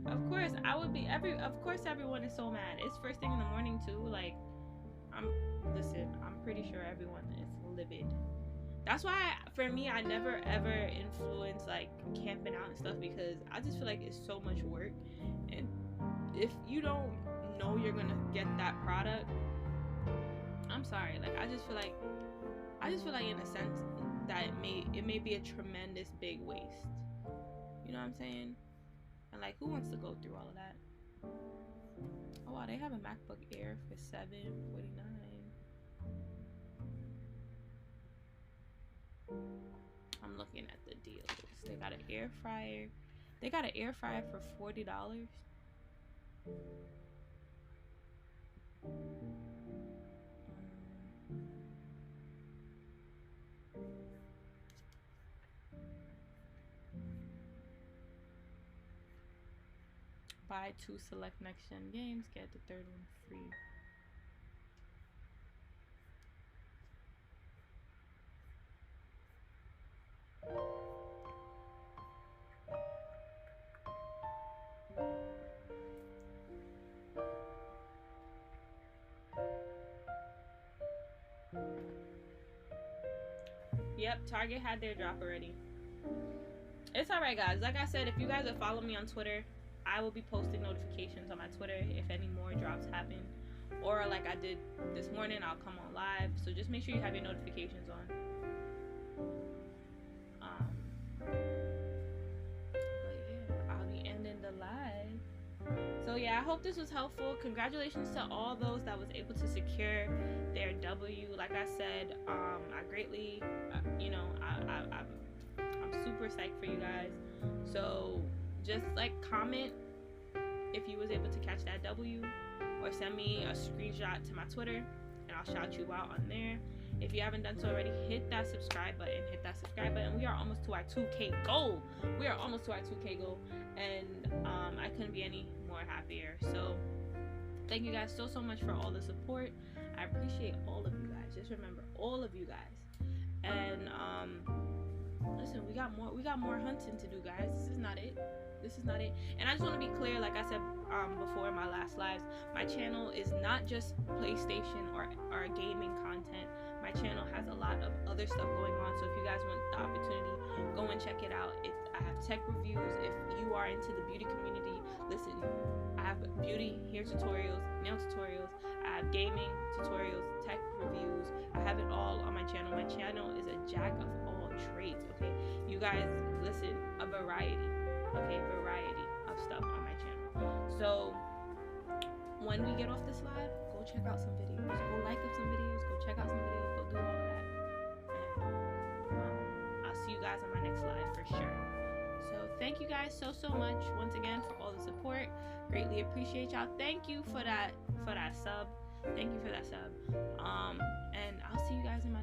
Of course, of course everyone is so mad. It's first thing in the morning too. Like, I'm pretty sure everyone is livid. That's why, for me, I never ever influence like camping out and stuff, because I just feel like it's so much work, and if you don't know you're gonna get that product, I'm sorry. Like, I just feel like in a sense that it may be a tremendous big waste. You know what I'm saying? And like, who wants to go through all of that? Oh wow, they have a MacBook Air for $749. I'm looking at the deals. They got an air fryer. They got an air fryer for $40. Buy 2 select next gen games, get the third one free. Yep, Target had their drop already. It's alright, guys. Like I said, if you guys are following me on Twitter, I will be posting notifications on my Twitter if any more drops happen. Or like I did this morning, I'll come on live. So just make sure you have your notifications on. But yeah, I'll be ending the live. So yeah, I hope this was helpful. Congratulations to all those that was able to secure their W. Like I said, I greatly, I'm super psyched for you guys. So just like comment if you was able to catch that W, or send me a screenshot to my Twitter and I'll shout you out on there. If you haven't done so already, hit that subscribe button. We are almost to our 2K goal. And I couldn't be any more happier. So thank you guys so much for all the support. I appreciate all of you guys. Just remember, all of you guys. And listen, we got more hunting to do, guys. This is not it. This is not it. And I just want to be clear, like I said before in my last lives, my channel is not just PlayStation or gaming content. My channel has a lot of other stuff going on. So if you guys want the opportunity, go and check it out. I have tech reviews. If you are into the beauty community, listen, I have beauty hair tutorials, nail tutorials. I have gaming tutorials, tech reviews. I have it all on my channel. My channel is a jack of all trades, okay? You guys, listen, a variety of stuff on my channel. So when we get off this live, go check out some videos. Go like up some videos. Go check out some videos. Go do all of that. And I'll see you guys on my next live for sure. So thank you guys so much once again for all the support. Greatly appreciate y'all. Thank you for that sub. Thank you for that sub. And I'll see you guys in my